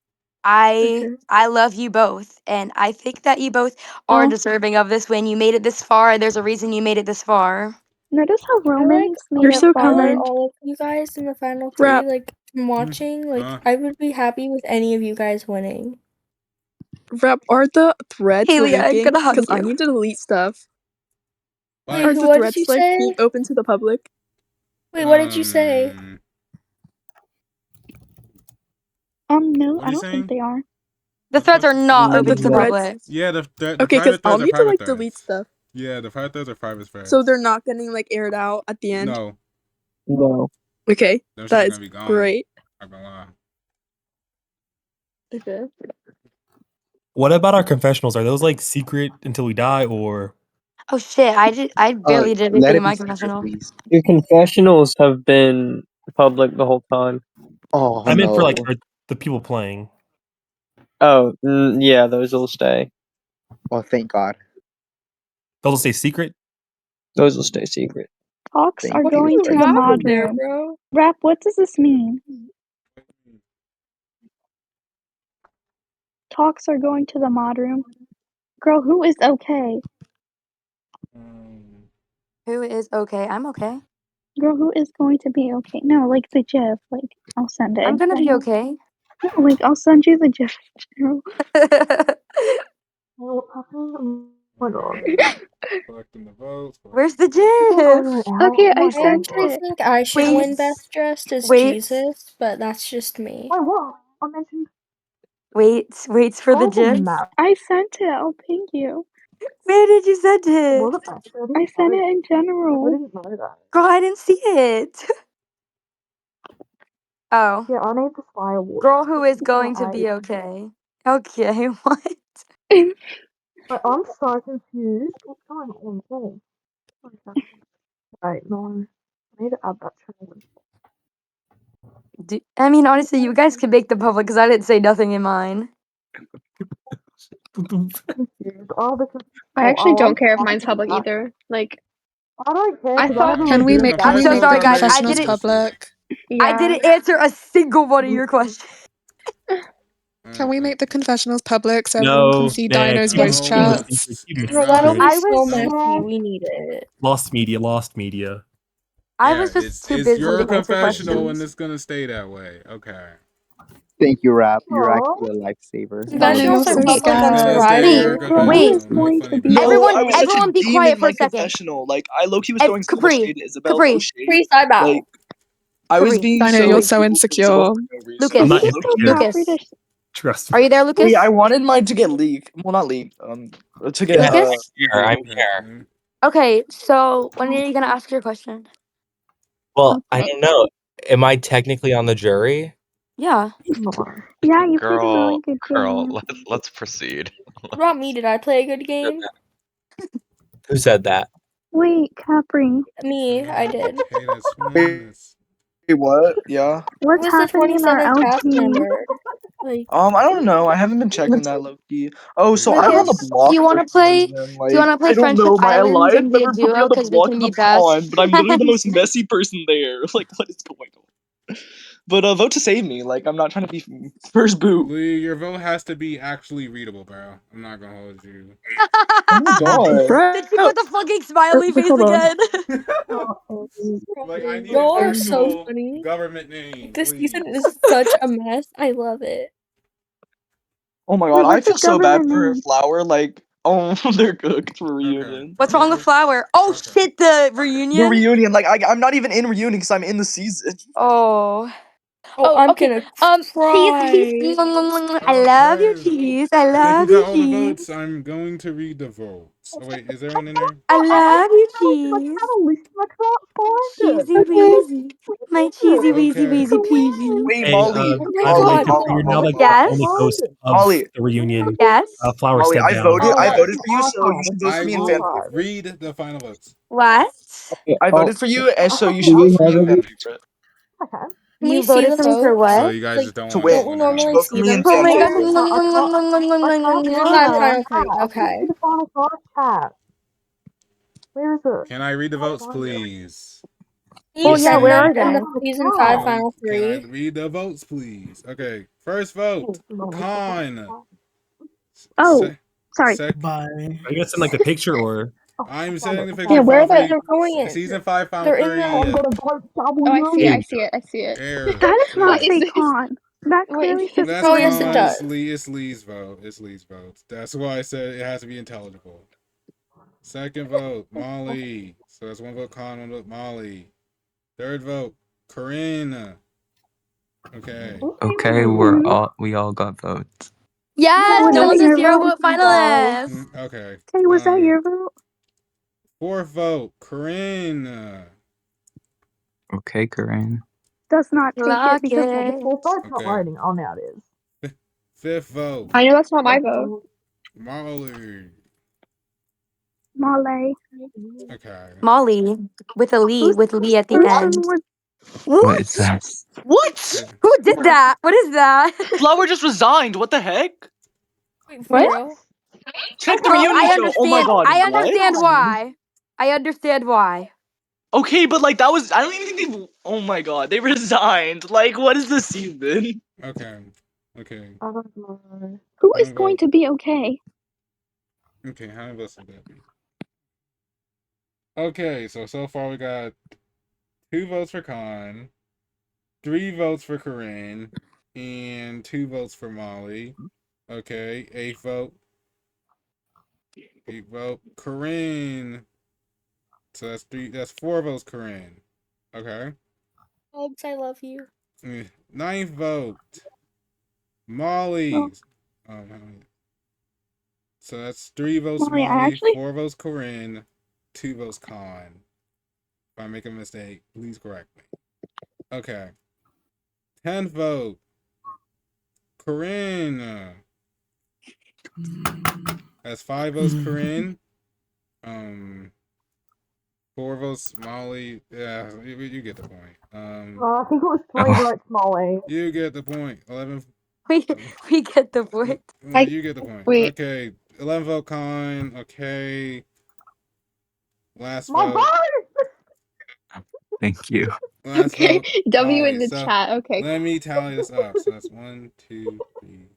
[SPEAKER 5] I love you both and I think that you both are deserving of this win. You made it this far. There's a reason you made it this far.
[SPEAKER 16] Notice how
[SPEAKER 20] I like
[SPEAKER 16] Romans made
[SPEAKER 19] You're
[SPEAKER 16] it
[SPEAKER 19] so
[SPEAKER 16] far.
[SPEAKER 19] kind.
[SPEAKER 20] all of you guys in the final 3.
[SPEAKER 19] Rap.
[SPEAKER 20] Like, from watching, like, I would be happy with any of you guys winning.
[SPEAKER 19] Rap, are the threads
[SPEAKER 5] Haley, I'm
[SPEAKER 19] leaking?
[SPEAKER 5] gonna hug
[SPEAKER 19] Because I
[SPEAKER 5] you.
[SPEAKER 19] need to delete stuff.
[SPEAKER 20] Wait,
[SPEAKER 19] Are the
[SPEAKER 20] what did
[SPEAKER 19] threads
[SPEAKER 20] you
[SPEAKER 19] like
[SPEAKER 20] say?
[SPEAKER 19] being open to the public?
[SPEAKER 20] Wait, what did you say?
[SPEAKER 16] No,
[SPEAKER 11] What
[SPEAKER 16] I
[SPEAKER 11] are you
[SPEAKER 16] don't think
[SPEAKER 11] saying?
[SPEAKER 16] they are.
[SPEAKER 5] The threads are not open to the
[SPEAKER 19] threads?
[SPEAKER 5] public.
[SPEAKER 11] Yeah, the
[SPEAKER 19] Okay, because
[SPEAKER 11] private
[SPEAKER 19] I'll
[SPEAKER 11] threads are
[SPEAKER 19] need to
[SPEAKER 11] private
[SPEAKER 19] like
[SPEAKER 11] threads.
[SPEAKER 19] delete stuff.
[SPEAKER 11] Yeah, the private threads are private threads.
[SPEAKER 19] So they're not getting like aired out at the end.
[SPEAKER 11] No,
[SPEAKER 4] No.
[SPEAKER 19] Okay,
[SPEAKER 11] them shits
[SPEAKER 19] that
[SPEAKER 11] are
[SPEAKER 19] is
[SPEAKER 11] gonna be gone.
[SPEAKER 19] great.
[SPEAKER 11] I'm not gonna lie.
[SPEAKER 19] Okay.
[SPEAKER 21] What about our confessionals? Are those like secret until we die, or?
[SPEAKER 5] Oh shit! I barely did
[SPEAKER 17] Let
[SPEAKER 5] everything in
[SPEAKER 17] it be
[SPEAKER 5] my
[SPEAKER 17] secret,
[SPEAKER 5] confessional.
[SPEAKER 17] please.
[SPEAKER 4] Your confessionals have been public the whole time.
[SPEAKER 17] Oh
[SPEAKER 21] I meant for like
[SPEAKER 17] no.
[SPEAKER 21] the people playing.
[SPEAKER 4] Oh, yeah, those will stay.
[SPEAKER 17] Oh, thank God.
[SPEAKER 21] They'll stay secret.
[SPEAKER 4] Those will stay secret.
[SPEAKER 16] Talks
[SPEAKER 17] Thank
[SPEAKER 16] are
[SPEAKER 20] What
[SPEAKER 16] going
[SPEAKER 20] do
[SPEAKER 16] to
[SPEAKER 20] you
[SPEAKER 16] the
[SPEAKER 20] have
[SPEAKER 16] mod
[SPEAKER 20] there,
[SPEAKER 16] room.
[SPEAKER 20] bro?
[SPEAKER 16] Rap, what does this mean? Talks are going to the mod room. Girl, who is okay?
[SPEAKER 5] Who is okay? I'm okay.
[SPEAKER 16] Girl, who is going to be okay? No, like the GIF. Like, I'll send it.
[SPEAKER 5] I'm
[SPEAKER 16] in
[SPEAKER 5] gonna be
[SPEAKER 16] general.
[SPEAKER 5] okay.
[SPEAKER 16] No, like, I'll send you the GIF. in general.
[SPEAKER 10] What's happening? Oh my god.
[SPEAKER 11] Collecting the votes.
[SPEAKER 5] Where's the
[SPEAKER 10] People are
[SPEAKER 5] GIF?
[SPEAKER 10] going out.
[SPEAKER 16] Okay,
[SPEAKER 10] Oh my
[SPEAKER 16] I
[SPEAKER 20] I
[SPEAKER 16] sent
[SPEAKER 10] god.
[SPEAKER 20] actually
[SPEAKER 16] it.
[SPEAKER 20] think I should
[SPEAKER 5] Wait.
[SPEAKER 20] win Best Dressed as
[SPEAKER 5] Wait.
[SPEAKER 20] Jesus, but that's just me.
[SPEAKER 10] Wait, what? I mentioned.
[SPEAKER 5] Waits for the
[SPEAKER 10] Oh,
[SPEAKER 5] GIF.
[SPEAKER 10] map.
[SPEAKER 16] I sent it. I'll ping you.
[SPEAKER 5] Where did you send it?
[SPEAKER 10] Was it best? I
[SPEAKER 16] I
[SPEAKER 10] didn't
[SPEAKER 16] sent
[SPEAKER 10] know.
[SPEAKER 16] it in
[SPEAKER 10] I
[SPEAKER 16] general.
[SPEAKER 10] didn't know that.
[SPEAKER 5] Girl, I didn't see it. Oh.
[SPEAKER 10] Yeah, I need the spy award.
[SPEAKER 5] Girl who is
[SPEAKER 10] Yeah,
[SPEAKER 5] going to be okay. Okay, what?
[SPEAKER 10] But I'm so confused. What's going on? Oh. Okay. Wait, no. I need to add that challenge.
[SPEAKER 5] I mean, honestly, you guys can make them public because I didn't say nothing in mine.
[SPEAKER 10] Confused. Oh, because.
[SPEAKER 9] I actually
[SPEAKER 10] I'm
[SPEAKER 9] don't care if
[SPEAKER 10] sorry
[SPEAKER 9] mine's
[SPEAKER 10] for
[SPEAKER 9] public
[SPEAKER 10] that.
[SPEAKER 9] either. Like,
[SPEAKER 10] I don't care
[SPEAKER 9] I
[SPEAKER 10] because I
[SPEAKER 9] thought.
[SPEAKER 10] haven't
[SPEAKER 11] Can we
[SPEAKER 10] reviewed
[SPEAKER 11] make-
[SPEAKER 10] that.
[SPEAKER 5] I'm so
[SPEAKER 11] Confessionals
[SPEAKER 5] sorry,
[SPEAKER 11] are
[SPEAKER 5] guys. I
[SPEAKER 11] confessionals
[SPEAKER 5] didn't.
[SPEAKER 11] public?
[SPEAKER 9] Yeah.
[SPEAKER 5] I didn't answer a single one of your questions.
[SPEAKER 22] Can we make the confessionals public so everyone can
[SPEAKER 21] No,
[SPEAKER 22] see
[SPEAKER 21] nah,
[SPEAKER 22] Dino's
[SPEAKER 21] keep it,
[SPEAKER 22] voice
[SPEAKER 21] keep it a
[SPEAKER 22] chats?
[SPEAKER 21] secret. Keep it a
[SPEAKER 20] Bro, that'll
[SPEAKER 21] secret.
[SPEAKER 20] be
[SPEAKER 5] I
[SPEAKER 20] so
[SPEAKER 5] was
[SPEAKER 20] messy. We need it.
[SPEAKER 21] Lost media. Lost media.
[SPEAKER 5] I
[SPEAKER 11] Yeah,
[SPEAKER 5] was just too
[SPEAKER 11] it's
[SPEAKER 5] busy
[SPEAKER 11] your
[SPEAKER 5] to answer
[SPEAKER 11] confessional, and
[SPEAKER 5] questions.
[SPEAKER 11] it's gonna stay that way. Okay.
[SPEAKER 17] Thank you, Rap. You're
[SPEAKER 10] Aww.
[SPEAKER 17] actually a lifesaver.
[SPEAKER 22] Dino,
[SPEAKER 20] Confessionals are
[SPEAKER 22] so
[SPEAKER 11] It's
[SPEAKER 20] public on
[SPEAKER 11] gonna
[SPEAKER 22] sad.
[SPEAKER 11] stay your
[SPEAKER 5] Wait,
[SPEAKER 16] Girl, who is
[SPEAKER 11] confessional.
[SPEAKER 5] wait.
[SPEAKER 11] No
[SPEAKER 16] going
[SPEAKER 11] funny
[SPEAKER 16] to be
[SPEAKER 11] business.
[SPEAKER 14] Yo, I
[SPEAKER 16] okay?
[SPEAKER 14] was such a
[SPEAKER 5] Everyone be
[SPEAKER 14] demon
[SPEAKER 5] quiet
[SPEAKER 14] in
[SPEAKER 5] for
[SPEAKER 14] my
[SPEAKER 5] a second.
[SPEAKER 14] confessional. Like, I low-key was throwing so much
[SPEAKER 5] Capri,
[SPEAKER 14] shade at Isabel. No
[SPEAKER 5] Capri,
[SPEAKER 14] shade.
[SPEAKER 20] Free side bow.
[SPEAKER 14] Like, I was
[SPEAKER 5] Capri.
[SPEAKER 14] being
[SPEAKER 22] Dino,
[SPEAKER 14] so
[SPEAKER 22] you're so
[SPEAKER 14] cruel to Isabel
[SPEAKER 22] insecure.
[SPEAKER 14] for no reason.
[SPEAKER 21] I'm
[SPEAKER 5] Lucas,
[SPEAKER 16] Did
[SPEAKER 21] not
[SPEAKER 16] you tell
[SPEAKER 21] insecure.
[SPEAKER 16] Capri
[SPEAKER 5] Lucas.
[SPEAKER 16] to?
[SPEAKER 21] Trust me.
[SPEAKER 5] Are you there,
[SPEAKER 14] Wait,
[SPEAKER 5] Lucas?
[SPEAKER 14] I wanted mine to get leaked. Well, not leaked. To get
[SPEAKER 2] Yeah,
[SPEAKER 5] Lucas?
[SPEAKER 14] revealed.
[SPEAKER 2] I'm here.
[SPEAKER 5] Okay, so when are you gonna ask your question?
[SPEAKER 2] Well, I
[SPEAKER 16] Okay.
[SPEAKER 2] don't know. Am I technically on the jury?
[SPEAKER 5] Yeah.
[SPEAKER 16] Yeah, you played a
[SPEAKER 23] Girl,
[SPEAKER 16] really good
[SPEAKER 23] girl,
[SPEAKER 16] game.
[SPEAKER 23] let's proceed.
[SPEAKER 20] What about me? Did I play a good game?
[SPEAKER 2] Who said that?
[SPEAKER 16] Wait, Capri.
[SPEAKER 20] Me, I did.
[SPEAKER 14] Wait, what? Yeah.
[SPEAKER 16] What's
[SPEAKER 20] Who was the
[SPEAKER 16] happening in our
[SPEAKER 20] 27th cast
[SPEAKER 16] LT?
[SPEAKER 20] member? Like,
[SPEAKER 14] I don't know. I haven't been checking that low key. Oh, so I'm on the
[SPEAKER 5] Lucas,
[SPEAKER 14] block for some reason.
[SPEAKER 5] do you
[SPEAKER 14] Like,
[SPEAKER 5] wanna play
[SPEAKER 14] I don't
[SPEAKER 5] Friendship
[SPEAKER 14] know. My
[SPEAKER 5] Island
[SPEAKER 14] alliance
[SPEAKER 5] and be a
[SPEAKER 14] member put me
[SPEAKER 5] duo?
[SPEAKER 14] on the
[SPEAKER 5] Because we
[SPEAKER 14] block
[SPEAKER 5] can
[SPEAKER 14] in the
[SPEAKER 5] be best
[SPEAKER 14] pond, but I'm literally the most
[SPEAKER 5] friends.
[SPEAKER 14] messy person there. Like, what is going on? But vote to save me. Like I'm not trying to be first boot.
[SPEAKER 11] Lee, your vote has to be actually readable, bro. I'm not gonna hold you.
[SPEAKER 14] Oh my god.
[SPEAKER 5] Did she put the fucking smiley face
[SPEAKER 8] hold on.
[SPEAKER 5] again?
[SPEAKER 11] Like I need
[SPEAKER 20] Y'all
[SPEAKER 11] an
[SPEAKER 20] are so
[SPEAKER 11] actual
[SPEAKER 20] funny.
[SPEAKER 11] government name.
[SPEAKER 20] This
[SPEAKER 11] Please.
[SPEAKER 20] season is such a mess. I love it.
[SPEAKER 14] Oh my god, I feel so bad for Flower. Like, oh, they're cooked for reunion.
[SPEAKER 5] What's wrong with Flower? Oh shit, the
[SPEAKER 14] The
[SPEAKER 5] reunion.
[SPEAKER 14] reunion, like I'm not even in reunion because I'm in the season.
[SPEAKER 5] Oh.
[SPEAKER 20] Oh, I'm
[SPEAKER 5] okay.
[SPEAKER 20] gonna
[SPEAKER 5] Cheese. I love your cheese. I
[SPEAKER 11] I think we
[SPEAKER 5] love
[SPEAKER 11] got
[SPEAKER 5] your
[SPEAKER 11] all the
[SPEAKER 5] cheese.
[SPEAKER 11] votes. I'm going to read the votes. Oh wait, is everyone in there?
[SPEAKER 5] I love your cheese. Cheesy weezy. My cheesy weezy weezy peasy.
[SPEAKER 14] Wait,
[SPEAKER 21] Hey,
[SPEAKER 14] Molly,
[SPEAKER 21] by the way,
[SPEAKER 14] Molly,
[SPEAKER 21] since
[SPEAKER 14] Molly,
[SPEAKER 21] you're now
[SPEAKER 14] Molly,
[SPEAKER 21] like
[SPEAKER 14] Molly,
[SPEAKER 21] the only host of
[SPEAKER 14] Molly,
[SPEAKER 21] the reunion,
[SPEAKER 5] Yes.
[SPEAKER 21] Flower
[SPEAKER 14] Molly,
[SPEAKER 21] step
[SPEAKER 14] I
[SPEAKER 21] down.
[SPEAKER 14] voted. I voted for you, so you should vote for
[SPEAKER 11] I
[SPEAKER 14] me in
[SPEAKER 11] will
[SPEAKER 14] fan
[SPEAKER 11] read the final votes.
[SPEAKER 5] What?
[SPEAKER 14] I voted for you, and so you
[SPEAKER 17] Do
[SPEAKER 14] should
[SPEAKER 17] we
[SPEAKER 14] vote for me
[SPEAKER 17] have
[SPEAKER 14] in fan
[SPEAKER 17] any?
[SPEAKER 14] favorite.
[SPEAKER 20] Can we
[SPEAKER 5] You
[SPEAKER 20] see
[SPEAKER 5] voted
[SPEAKER 20] the
[SPEAKER 5] for me for
[SPEAKER 20] votes?
[SPEAKER 11] So
[SPEAKER 5] what?
[SPEAKER 11] you guys
[SPEAKER 20] Like,
[SPEAKER 11] just don't
[SPEAKER 14] To
[SPEAKER 11] want to
[SPEAKER 20] don't
[SPEAKER 11] know
[SPEAKER 20] we
[SPEAKER 11] what
[SPEAKER 14] win. You should
[SPEAKER 20] normally
[SPEAKER 14] vote for
[SPEAKER 20] see
[SPEAKER 14] me in
[SPEAKER 20] them
[SPEAKER 5] Oh
[SPEAKER 14] fan
[SPEAKER 5] my
[SPEAKER 14] favorite.
[SPEAKER 5] god.
[SPEAKER 20] This is not Final 3. Okay.
[SPEAKER 10] The final five chat. Where is it?
[SPEAKER 11] Can I read the votes, please?
[SPEAKER 20] Can
[SPEAKER 5] Oh
[SPEAKER 20] you
[SPEAKER 5] yeah,
[SPEAKER 20] send
[SPEAKER 5] where
[SPEAKER 20] them
[SPEAKER 5] are
[SPEAKER 20] in
[SPEAKER 5] they?
[SPEAKER 20] the season 5 Final
[SPEAKER 11] Can I
[SPEAKER 20] 3?
[SPEAKER 11] read the votes, please? Okay, first vote, Con.
[SPEAKER 16] Oh, sorry.
[SPEAKER 8] Bye.
[SPEAKER 21] Are you gonna send like the picture or?
[SPEAKER 11] I'm sending the
[SPEAKER 20] Yeah,
[SPEAKER 11] picture.
[SPEAKER 20] where
[SPEAKER 11] Final
[SPEAKER 20] are they?
[SPEAKER 11] three,
[SPEAKER 20] They're going in.
[SPEAKER 11] season 5, Final
[SPEAKER 20] They're in
[SPEAKER 11] 3.
[SPEAKER 20] the.
[SPEAKER 10] Oh,
[SPEAKER 13] I see it. I
[SPEAKER 21] Dude.
[SPEAKER 13] see it. I see it.
[SPEAKER 11] Air.
[SPEAKER 16] That is not
[SPEAKER 13] What is
[SPEAKER 16] say
[SPEAKER 13] this?
[SPEAKER 16] con. That clearly says
[SPEAKER 11] That's
[SPEAKER 20] Oh, yes, it
[SPEAKER 11] Con.
[SPEAKER 20] does.
[SPEAKER 11] It's Lee's vote. It's Lee's vote. That's why I said it has to be intelligible. Second vote, Molly. So that's one vote Con, one vote Molly. Third vote, Corinne. Okay.
[SPEAKER 1] Okay, we all got votes.
[SPEAKER 5] Yes,
[SPEAKER 16] Was
[SPEAKER 5] no
[SPEAKER 16] that
[SPEAKER 5] one's a
[SPEAKER 16] your
[SPEAKER 5] 0
[SPEAKER 16] vote?
[SPEAKER 5] vote finalist.
[SPEAKER 11] Okay.
[SPEAKER 16] Okay, was that your vote?
[SPEAKER 11] Fourth vote, Corinne.
[SPEAKER 1] Okay, Corinne.
[SPEAKER 16] Does not take it
[SPEAKER 5] Lock
[SPEAKER 16] because
[SPEAKER 5] it.
[SPEAKER 10] Well, vote's not
[SPEAKER 11] Okay.
[SPEAKER 10] loading. Oh, now it is.
[SPEAKER 11] Fifth vote,
[SPEAKER 9] I know that's not my vote.
[SPEAKER 11] Molly.
[SPEAKER 16] Molly.
[SPEAKER 11] Okay.
[SPEAKER 5] Molly with a Lee at the end.
[SPEAKER 1] What is
[SPEAKER 14] What?
[SPEAKER 1] that?
[SPEAKER 14] What?
[SPEAKER 5] Who did that? What is that?
[SPEAKER 14] Flower just resigned. What the heck?
[SPEAKER 20] Wait, for
[SPEAKER 9] What?
[SPEAKER 20] real?
[SPEAKER 14] Check the
[SPEAKER 5] Well,
[SPEAKER 14] reunion show. Oh my god,
[SPEAKER 5] I
[SPEAKER 14] what?
[SPEAKER 5] understand why. I understand why.
[SPEAKER 14] Okay, but like that was. I don't even think they. Oh my god, they resigned. Like, what is this season?
[SPEAKER 11] Okay. Okay.
[SPEAKER 10] I don't know.
[SPEAKER 16] Who
[SPEAKER 11] How
[SPEAKER 16] is
[SPEAKER 11] many
[SPEAKER 16] going
[SPEAKER 11] votes?
[SPEAKER 16] to be okay?
[SPEAKER 11] Okay, how many votes would that be? Okay, so far we got 2 votes for Con, 3 votes for Corinne, and 2 votes for Molly. Okay, 8th vote. 8th vote. Corinne. So that's 4 votes, Corinne. Okay.
[SPEAKER 20] Hugs, I love you.
[SPEAKER 11] 9th vote. Molly. How many? So that's 3 votes
[SPEAKER 16] Molly, I
[SPEAKER 11] Molly,
[SPEAKER 16] actually
[SPEAKER 11] 4 votes Corinne, 2 votes Con. If I make a mistake, please correct me. Okay. 10th vote. Corinne. That's 5 votes Corinne. 4 votes Molly. Yeah, you get the point.
[SPEAKER 10] I think it was 3 votes, Molly.
[SPEAKER 11] You get the point. 11.
[SPEAKER 5] We get the point.
[SPEAKER 11] You get the point.
[SPEAKER 9] Wait.
[SPEAKER 11] Okay. 11 vote Con. Okay. Last
[SPEAKER 10] My
[SPEAKER 11] vote.
[SPEAKER 10] vote!
[SPEAKER 1] Thank you.
[SPEAKER 11] Last
[SPEAKER 9] Okay.
[SPEAKER 11] vote.
[SPEAKER 9] W
[SPEAKER 11] Molly.
[SPEAKER 9] in the
[SPEAKER 11] So
[SPEAKER 9] chat. Okay.
[SPEAKER 11] let me tally this up. So that's 1, 2, 3.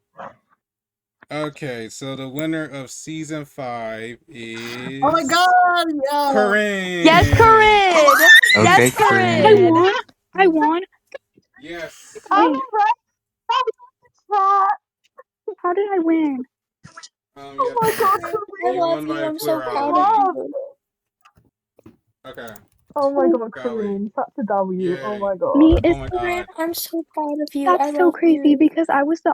[SPEAKER 11] Okay, so the winner of season 5 is
[SPEAKER 8] Oh my god! Yeah.
[SPEAKER 11] Corinne.
[SPEAKER 5] Yes, Corinne.
[SPEAKER 1] Okay,
[SPEAKER 5] Yes,
[SPEAKER 16] I
[SPEAKER 1] Corinne.
[SPEAKER 16] won. I won.
[SPEAKER 11] Yes.
[SPEAKER 10] I'm
[SPEAKER 16] Wait,
[SPEAKER 10] right.
[SPEAKER 16] how did I win?
[SPEAKER 10] Oh my god,
[SPEAKER 20] I
[SPEAKER 11] You
[SPEAKER 20] love
[SPEAKER 11] won
[SPEAKER 20] you.
[SPEAKER 11] by
[SPEAKER 20] I'm so proud
[SPEAKER 11] plurality.
[SPEAKER 20] of you.
[SPEAKER 11] Okay.
[SPEAKER 10] Oh my god,
[SPEAKER 11] Kelly.
[SPEAKER 10] Corinne, such a W. Oh
[SPEAKER 11] Yay.
[SPEAKER 10] my god.
[SPEAKER 16] Me is
[SPEAKER 11] Oh my
[SPEAKER 20] Corinne,
[SPEAKER 11] god.
[SPEAKER 20] I'm so proud of you. I
[SPEAKER 16] that's so
[SPEAKER 20] love
[SPEAKER 16] crazy
[SPEAKER 20] you.
[SPEAKER 16] because I was the